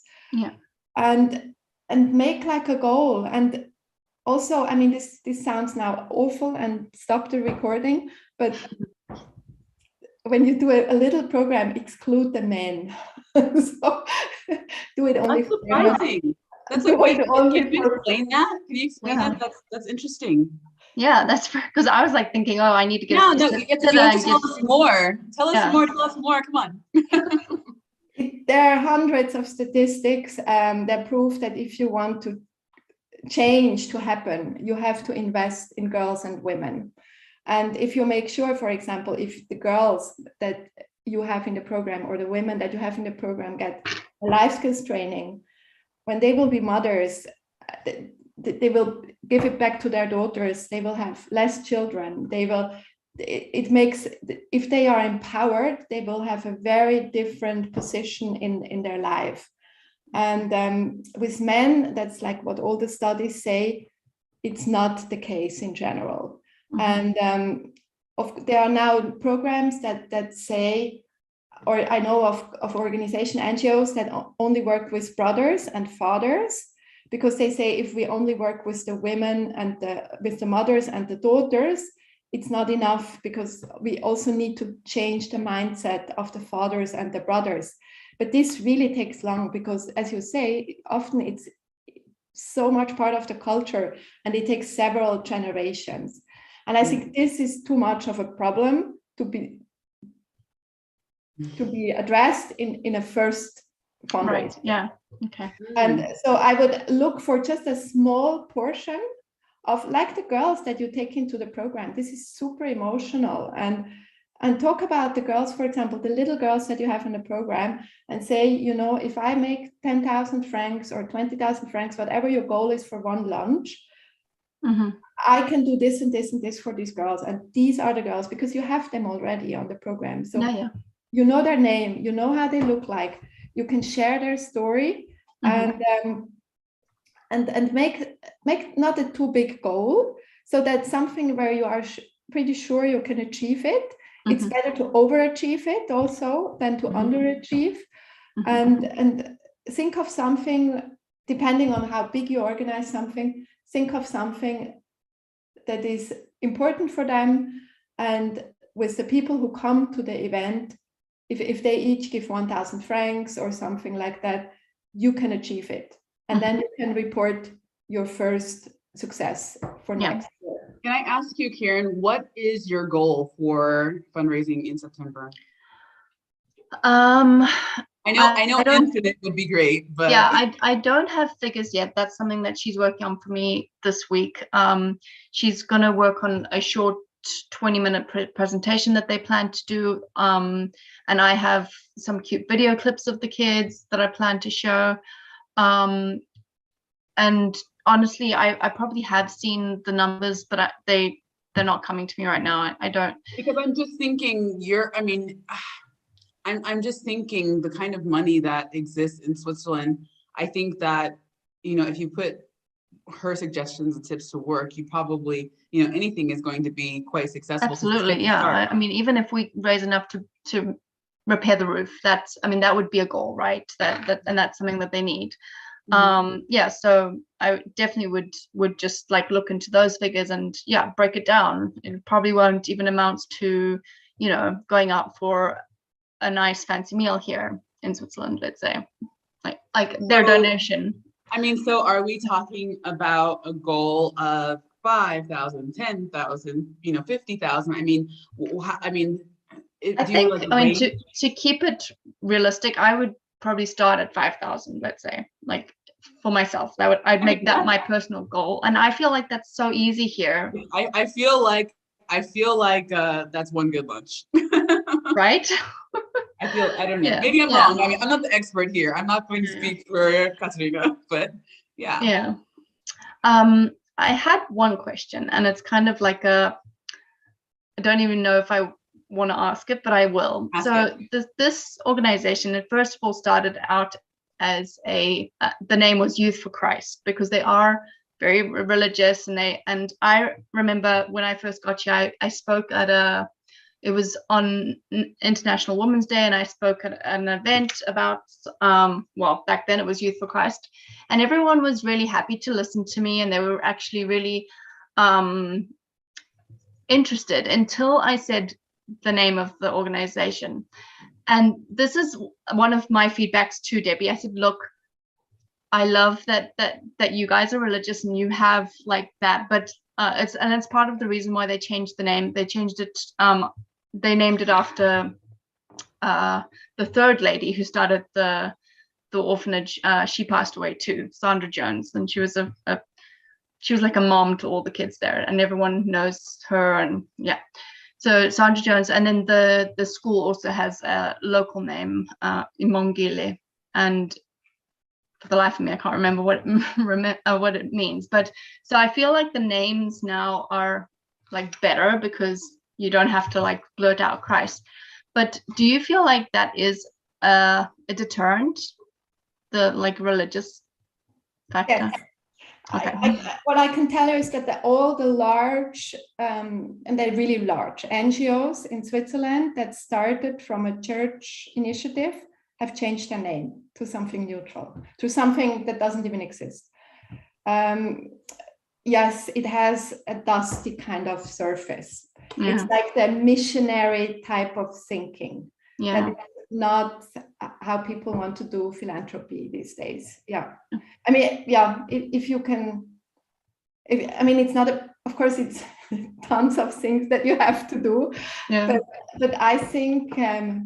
and make like a goal. And also, I mean, this sounds now awful, and stop the recording, but when you do a little program, exclude the men. So do it only. That's surprising. That's like, wait, can you explain that? Can you explain that? That's interesting. Yeah, that's because I was like thinking, oh, I need to get. No, you have to tell us more. Tell us more. Tell us more. Come on. There are hundreds of statistics that prove that if you want to change to happen, you have to invest in girls and women. And if you make sure, for example, if the girls that you have in the program or the women that you have in the program get a life skills training, when they will be mothers, they will give it back to their daughters. They will have less children. It makes, if they are empowered, they will have a very different position in their life. And with men, that's like what all the studies say, it's not the case in general. And there are now programs that say, or I know of organization NGOs that only work with brothers and fathers, because they say if we only work with the women and with the mothers and the daughters, it's not enough, because we also need to change the mindset of the fathers and the brothers. But this really takes long, because as you say, often it's so much part of the culture and it takes several generations. And I think this is too much of a problem to be addressed in a first fundraiser. Right. Yeah. Okay. And so I would look for just a small portion of, like, the girls that you take into the program. This is super emotional, and talk about the girls, for example, the little girls that you have in the program, and say, you know, if I make 10,000 francs or 20,000 francs, whatever your goal is for one lunch, I can do this and this and this for these girls. And these are the girls, because you have them already on the program. So you know their name, you know how they look like, you can share their story, and make not a too big goal, so that's something where you are pretty sure you can achieve it. It's better to overachieve it also than to underachieve. And think of something, depending on how big you organize something, think of something that is important for them. And with the people who come to the event, if they each give 1,000 francs or something like that, you can achieve it. And then you can report your first success for next year. Can I ask you, Karen, what is your goal for fundraising in September? I know infinite would be great, but I don't have figures yet. That's something that she's working on for me this week. She's going to work on a short 20-minute presentation that they plan to do, and I have some cute video clips of the kids that I plan to show, and honestly, I probably have seen the numbers, but they're not coming to me right now. I don't, because I'm just thinking I'm just thinking the kind of money that exists in Switzerland. I think that, you know, if you put her suggestions and tips to work, you probably, you know, anything is going to be quite successful. Absolutely, yeah. I mean, even if we raise enough to repair the roof, that would be a goal, right? And that's something that they need. So I definitely would just like look into those figures and break it down. It probably won't even amount to, you know, going out for a nice fancy meal here in Switzerland, let's say, like their donation. I mean, so are we talking about a goal of 5,000, 10,000, you know, 50,000? I mean, to keep it realistic, I would probably start at 5,000, let's say, like for myself. I'd make that my personal goal, and I feel like that's so easy here. I feel like that's one good lunch. Right? I don't know. Maybe I'm wrong. I mean, I'm not the expert here. I'm not going to speak for Katharina, but yeah. I had one question, and it's kind of like I don't even know if I want to ask it, but I will. This organization, it first of all started out as the name was Youth for Christ, because they are very religious, and I remember when I first got here, I spoke at it was on International Women's Day, and I spoke at an event about, back then it was Youth for Christ, and everyone was really happy to listen to me, and they were actually really interested until I said the name of the organization. And this is one of my feedbacks to Debbie. I said, look, I love that you guys are religious and you have like that, but it's part of the reason why they changed the name. They changed it. They named it after the third lady who started the orphanage. She passed away too, Sandra Jones, and she was she was like a mom to all the kids there, and everyone knows her. And so Sandra Jones, and then the school also has a local name, Imongile, and for the life of me, I can't remember what it means. But so I feel like the names now are like better because you don't have to like blurt out Christ. But do you feel like that is a deterrent, the like religious factor? Yes. Okay. What I can tell you is that all the large, and they're really large NGOs in Switzerland that started from a church initiative have changed their name to something neutral, to something that doesn't even exist. Yes, it has a dusty kind of surface. Yeah. It's like the missionary type of thinking. Yeah. That is not how people want to do philanthropy these days. Yeah. I mean, yeah, if you can, I mean, it's not of course, it's tons of things that you have to do. Yeah. But I think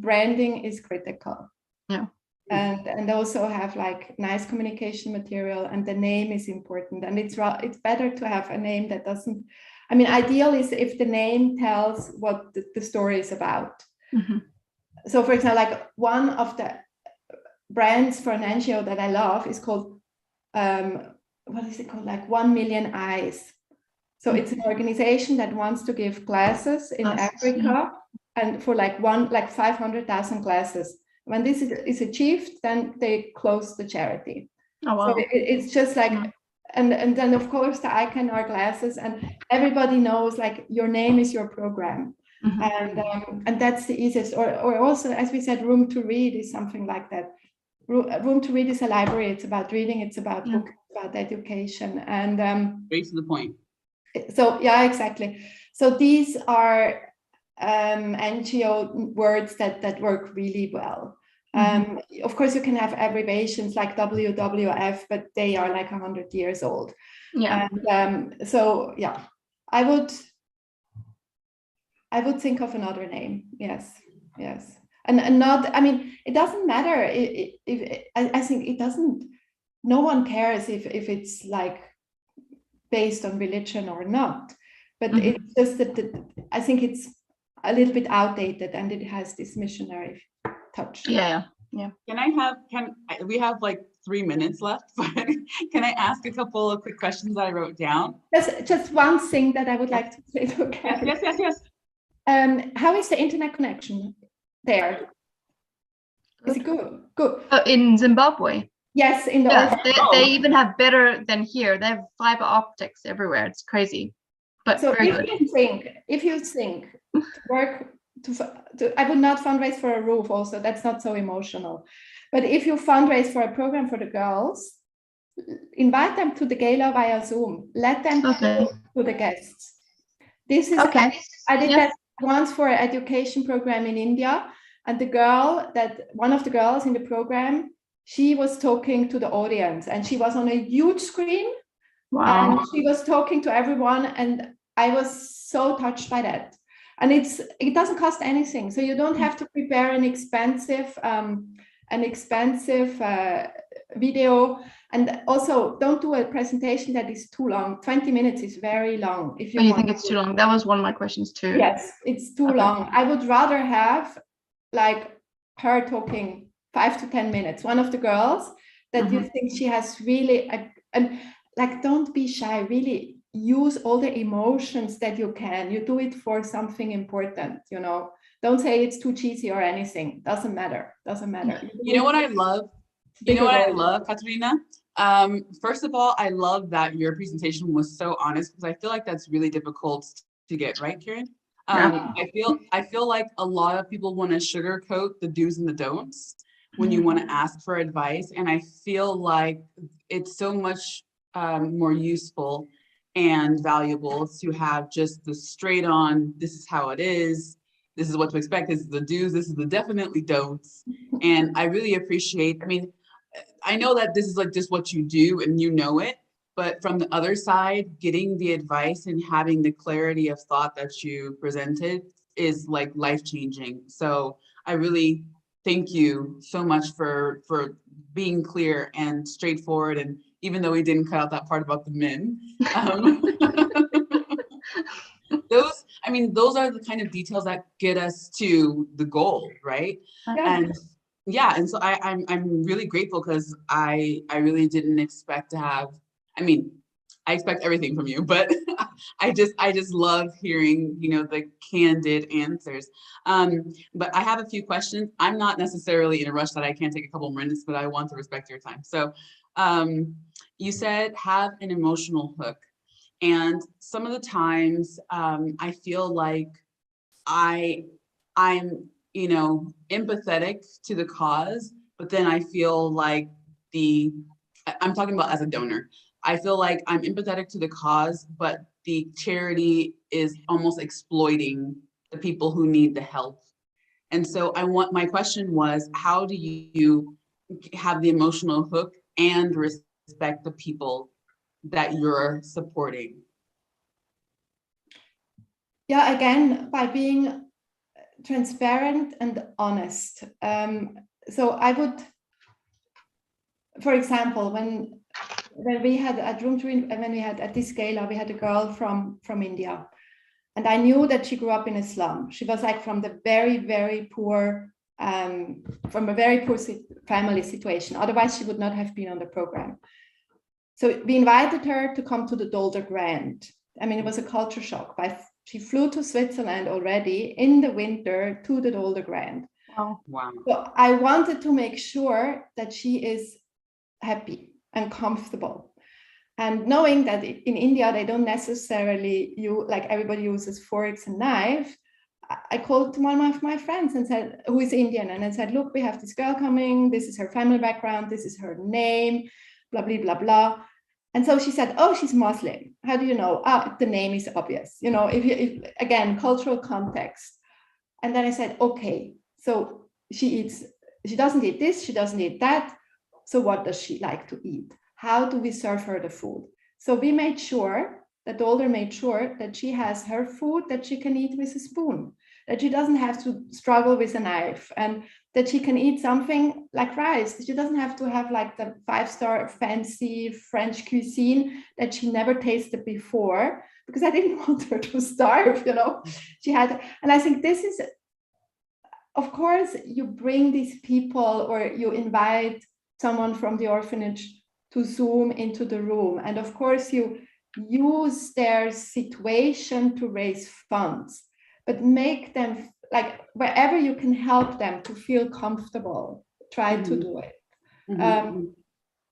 branding is critical. Yeah. And also have like nice communication material, and the name is important. And it's better to have a name that doesn't, I mean, ideal is if the name tells what the story is about. Mm-hmm. So for example, like one of the brands for an NGO that I love is called, what is it called? Like 1 Million Eyes. So it's an organization that wants to give classes in Africa, and for like 500,000 classes. When this is achieved, then they close the charity. Oh, wow. So it's just like, and then of course the icon are glasses, and everybody knows like your name is your program. Mm-hmm. And that's the easiest. Or also, as we said, Room to Read is something like that. Room to Read is a library. It's about reading. It's about books, about education, and straight to the point. So yeah, exactly. So these are NGO words that work really well. Of course, you can have abbreviations like WWF, but they are like 100 years old. Yeah. And so yeah, I would think of another name. Yes. And not, I mean, it doesn't matter if I think it doesn't, no one cares if it's like based on religion or not, but it's just that I think it's a little bit outdated, and it has this missionary touch. Yeah. We have like 3 minutes left, but can I ask a couple of quick questions that I wrote down? Just one thing that I would like to say. Okay. Yes. How is the internet connection there? Is it good? Good. In Zimbabwe? Yes, in the they even have better than here. They have fiber optics everywhere. It's crazy, but so very good. If you think to work I would not fundraise for a roof. Also, that's not so emotional. But if you fundraise for a program for the girls, invite them to the gala via Zoom. Let them talk to the guests. This is I did that once for an education program in India, and one of the girls in the program, she was talking to the audience, and she was on a huge screen. Wow. And she was talking to everyone, and I was so touched by that. And it doesn't cost anything, so you don't have to prepare an expensive video. And also, don't do a presentation that is too long. 20 minutes is very long. If you think it's too long? That was one of my questions too. Yes, it's too long. I would rather have like her talking 5 to 10 minutes. One of the girls that you think she has really, and like, don't be shy, really use all the emotions that you can. You do it for something important, Don't say it's too cheesy or anything. Doesn't matter. You know what I love? Katharina? First of all, I love that your presentation was so honest, because I feel like that's really difficult to get, right, Karen? I feel like a lot of people want to sugarcoat the do's and the don'ts when you want to ask for advice. And I feel like it's so much more useful and valuable to have just the straight on, this is how it is, this is what to expect, this is the do's, this is the definitely don'ts. And I really appreciate, I know that this is like just what you do and you know it, but from the other side, getting the advice and having the clarity of thought that you presented is like life-changing. So I really thank you so much for being clear and straightforward. And even though we didn't cut out that part about the men, those are the kind of details that get us to the goal, right? And so I'm really grateful, because I really didn't expect to have, I expect everything from you, but I just love hearing, the candid answers. But I have a few questions. I'm not necessarily in a rush that I can't take a couple minutes, but I want to respect your time. So you said have an emotional hook. And some of the times I feel like I'm empathetic to the cause, but then I feel like I'm talking about as a donor. I feel like I'm empathetic to the cause, but the charity is almost exploiting the people who need the help. And so my question was, how do you have the emotional hook and respect the people that you're supporting? Yeah, again, by being transparent and honest. So I would, for example, when we had at when we had at this gala, we had a girl from India, and I knew that she grew up in a slum. She was like from the very, very poor, from a very poor family situation. Otherwise, she would not have been on the program. So we invited her to come to the Dolder Grand. I mean, it was a culture shock. She flew to Switzerland already in the winter to the Dolder Grand. Oh, wow. So I wanted to make sure that she is happy and comfortable. And knowing that in India, they don't necessarily like everybody uses forks and knives, I called one of my friends and said, who is Indian, and I said, look, we have this girl coming. This is her family background. This is her name, blah, blah, blah, blah. And so she said, oh, she's Muslim. How do you know? The name is obvious. You know, if again, cultural context. And then I said, okay, so she doesn't eat this, she doesn't eat that. So what does she like to eat? How do we serve her the food? So we made sure, the Dolder made sure that she has her food that she can eat with a spoon, that she doesn't have to struggle with a knife, and that she can eat something like rice. She doesn't have to have like the 5-star fancy French cuisine that she never tasted before, because I didn't want her to starve, you know. She had, and I think this is, of course, you bring these people or you invite someone from the orphanage to Zoom into the room. And of course, you use their situation to raise funds, but make them, like, wherever you can help them to feel comfortable, try to do it.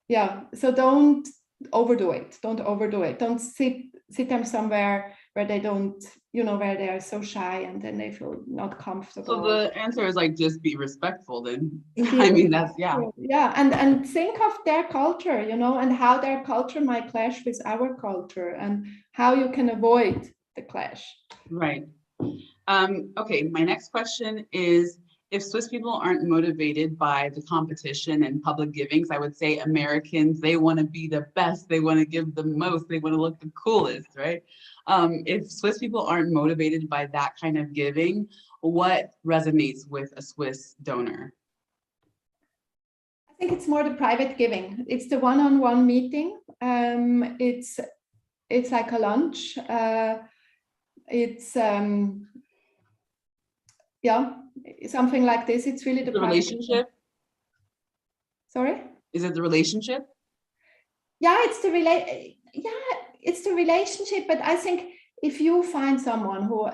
Yeah, so don't overdo it. Don't overdo it. Don't sit them somewhere where they don't, you know, where they are so shy and then they feel not comfortable. So the answer is like, just be respectful then. I mean, that's, yeah. Yeah, and think of their culture, you know, and how their culture might clash with our culture and how you can avoid the clash. Right. Okay, my next question is, if Swiss people aren't motivated by the competition and public givings, I would say Americans, they want to be the best, they want to give the most, they want to look the coolest, right? If Swiss people aren't motivated by that kind of giving, what resonates with a Swiss donor? I think it's more the private giving. It's the one-on-one meeting. It's like a lunch. It's yeah, something like this. It's really the relationship. Sorry? Is it the relationship? Yeah, it's the relationship. But I think if you find someone who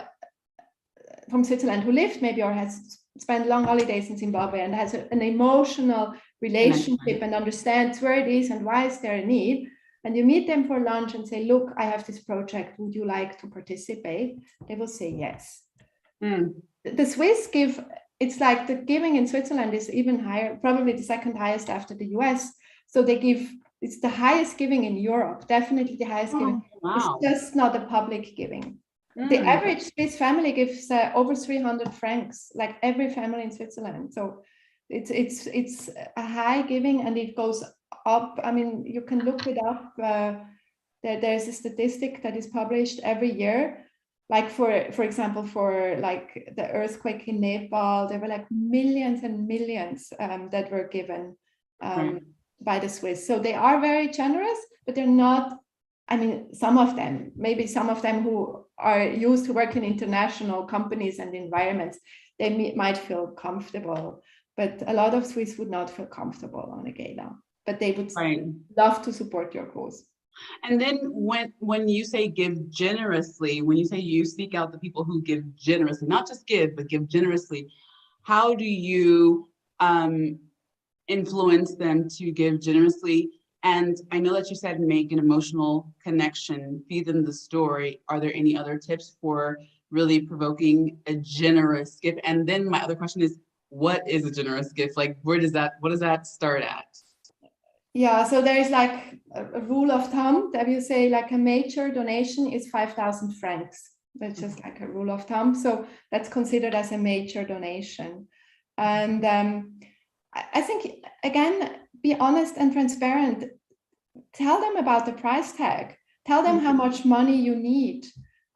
from Switzerland who lived maybe or has spent long holidays in Zimbabwe and has an emotional relationship and understands where it is and why is there a need, and you meet them for lunch and say, look, I have this project, would you like to participate? They will say yes. The Swiss give, it's like the giving in Switzerland is even higher, probably the second highest after the US. So they give, it's the highest giving in Europe, definitely the highest giving. Wow. It's just not a public giving. The average Swiss family gives over 300 francs, like every family in Switzerland. So it's a high giving and it goes up. I mean, you can look it up. There's a statistic that is published every year. Like for example, for like the earthquake in Nepal, there were like millions and millions that were given by the Swiss. So they are very generous, but they're not, I mean, some of them who are used to work in international companies and environments, they might feel comfortable, but a lot of Swiss would not feel comfortable on a gala, but they would love to support your cause. And then when you say give generously, when you say you seek out the people who give generously, not just give, but give generously, how do you influence them to give generously? And I know that you said make an emotional connection, feed them the story. Are there any other tips for really provoking a generous gift? And then my other question is, what is a generous gift? Like, what does that start at? Yeah, so there is like a rule of thumb that you say like a major donation is 5,000 francs. That's just like a rule of thumb. So that's considered as a major donation. And I think, again, be honest and transparent. Tell them about the price tag. Tell them how much money you need.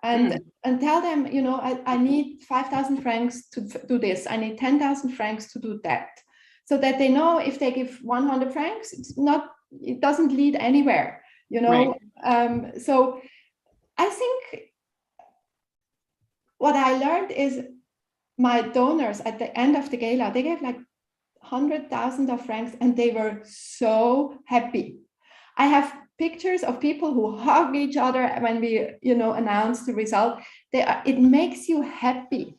And and tell them, you know, I need 5,000 francs to do this. I need 10,000 francs to do that. So that they know if they give 100 francs, it doesn't lead anywhere, you know. Right. So I think what I learned is my donors at the end of the gala, they gave like 100,000 of francs and they were so happy. I have pictures of people who hug each other when we, you know, announce the result. It makes you happy.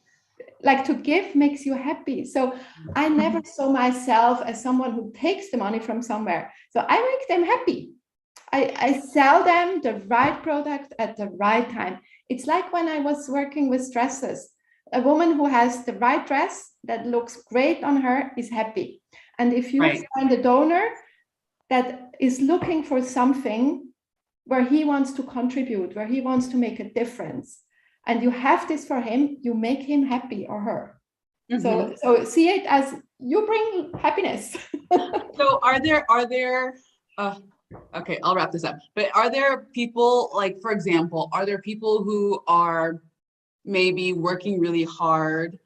Like to give makes you happy. So I never saw myself as someone who takes the money from somewhere. So I make them happy. I sell them the right product at the right time. It's like when I was working with dresses. A woman who has the right dress that looks great on her is happy. And if you find a donor that is looking for something where he wants to contribute, where he wants to make a difference, and you have this for him, you make him happy or her. Mm-hmm. So see it as you bring happiness. So are there okay, I'll wrap this up. But are there people, like, for example, are there people who are maybe working really hard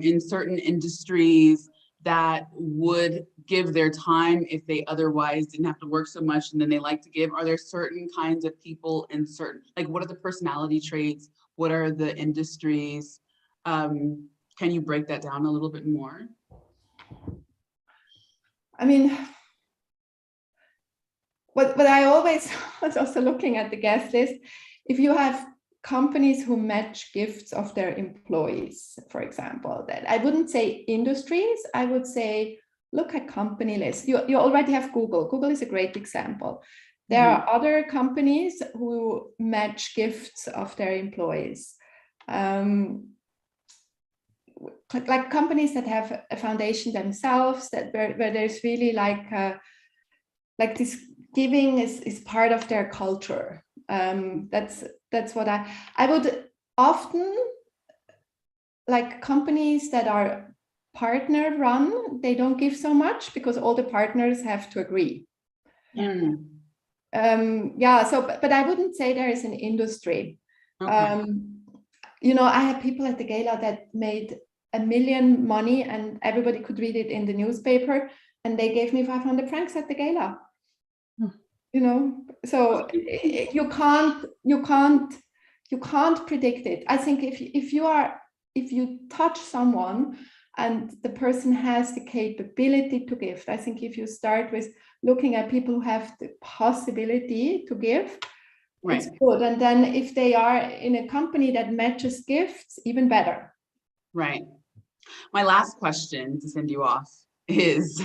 in certain industries that would give their time if they otherwise didn't have to work so much, and then they like to give? Are there certain kinds of people in certain, like, what are the personality traits? What are the industries? Can you break that down a little bit more? I mean, what I always was also looking at the guest list, if you have companies who match gifts of their employees, for example, that I wouldn't say industries, I would say, look at company lists. You already have Google. Google is a great example. There are other companies who match gifts of their employees. Like companies that have a foundation themselves, that where there's really like this giving is part of their culture. That's what I would often, like companies that are partner run, they don't give so much because all the partners have to agree. But I wouldn't say there is an industry. Okay. You know, I had people at the gala that made $1 million money and everybody could read it in the newspaper, and they gave me 500 francs at the gala. You know, so you can't predict it. I think if you touch someone and the person has the capability to give, I think if you start with looking at people who have the possibility to give, it's good. And then if they are in a company that matches gifts, even better. Right. My last question to send you off is,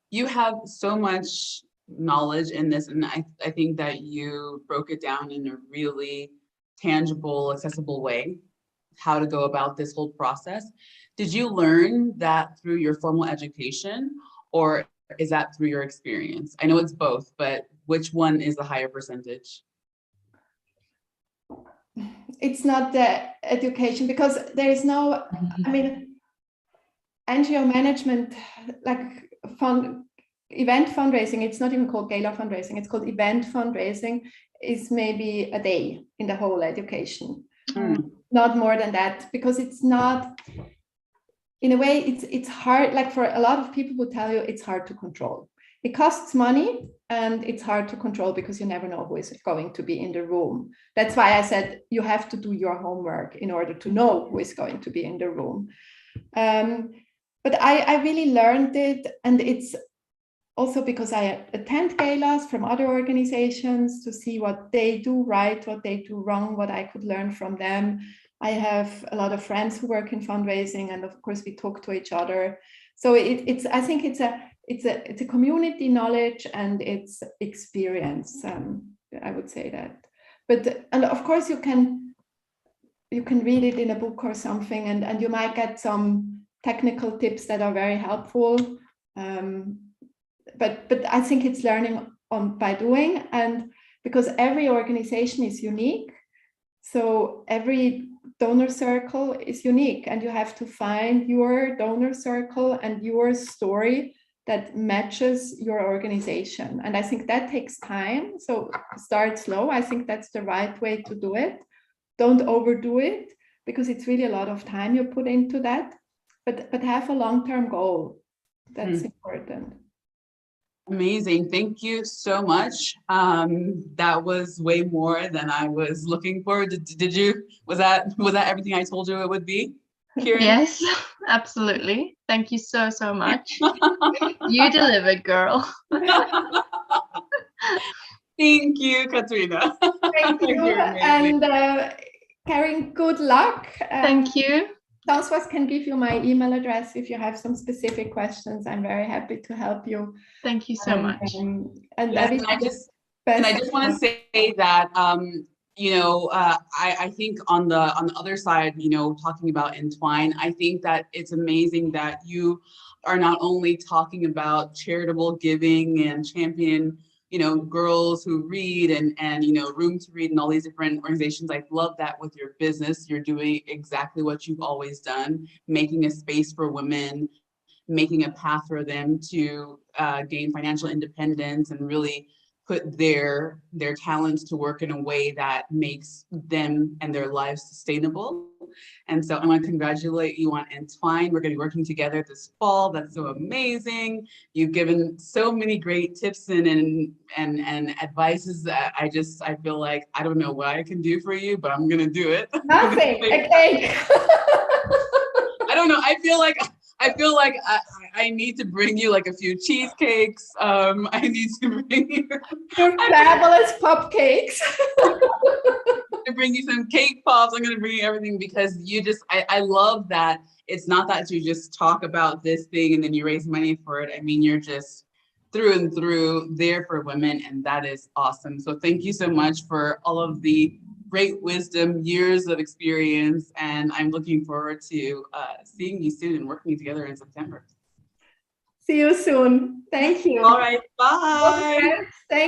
you have so much knowledge in this, and I think that you broke it down in a really tangible, accessible way, how to go about this whole process. Did you learn that through your formal education, or is that through your experience? I know it's both, but which one is the higher percentage? It's not the education, because there is no, I mean, NGO management, like event fundraising, it's not even called gala fundraising, it's called event fundraising, is maybe a day in the whole education. Not more than that, because it's not, in a way, it's hard, like for a lot of people who tell you it's hard to control. It costs money and it's hard to control because you never know who is going to be in the room. That's why I said you have to do your homework in order to know who is going to be in the room. But I really learned it, and it's also because I attend galas from other organizations to see what they do right, what they do wrong, what I could learn from them. I have a lot of friends who work in fundraising, and of course we talk to each other. So I think it's a community knowledge and it's experience. I would say that. And of course you can read it in a book or something, and you might get some technical tips that are very helpful. But I think it's learning by doing, and because every organization is unique, so every donor circle is unique, and you have to find your donor circle and your story that matches your organization. And I think that takes time. So start slow. I think that's the right way to do it. don't overdo it, because it's really a lot of time you put into that, but have a long-term goal. That's important. Amazing. Thank you so much. That was way more than I was looking for. Did you, was that everything I told you it would be, Kieran? Yes, absolutely. Thank you so, so much. You delivered, girl. Thank you, Katharina. Thank you. And Karen, good luck. Thank you. Françoise can give you my email address if you have some specific questions. I'm very happy to help you. Thank you so much. And I just want to say that I think on the other side, talking about Entwine, I think that it's amazing that you are not only talking about charitable giving and champion, girls who read and Room to Read and all these different organizations. I love that with your business, you're doing exactly what you've always done, making a space for women, making a path for them to gain financial independence and really put their talents to work in a way that makes them and their lives sustainable. And so I want to congratulate you on Entwine. We're going to be working together this fall. That's so amazing. You've given so many great tips and advices that I feel like I don't know what I can do for you, but I'm going to do it. Nothing. Okay. I don't know. I feel like I need to bring you like a few cheesecakes. I need to bring you your fabulous cupcakes. to bring you some cake pops. I'm going to bring you everything because I love that it's not that you just talk about this thing and then you raise money for it. I mean, you're just through and through there for women, and that is awesome. So thank you so much for all of the great wisdom, years of experience, and I'm looking forward to seeing you soon and working together in September. See you soon. Thank you. All right, bye. Thank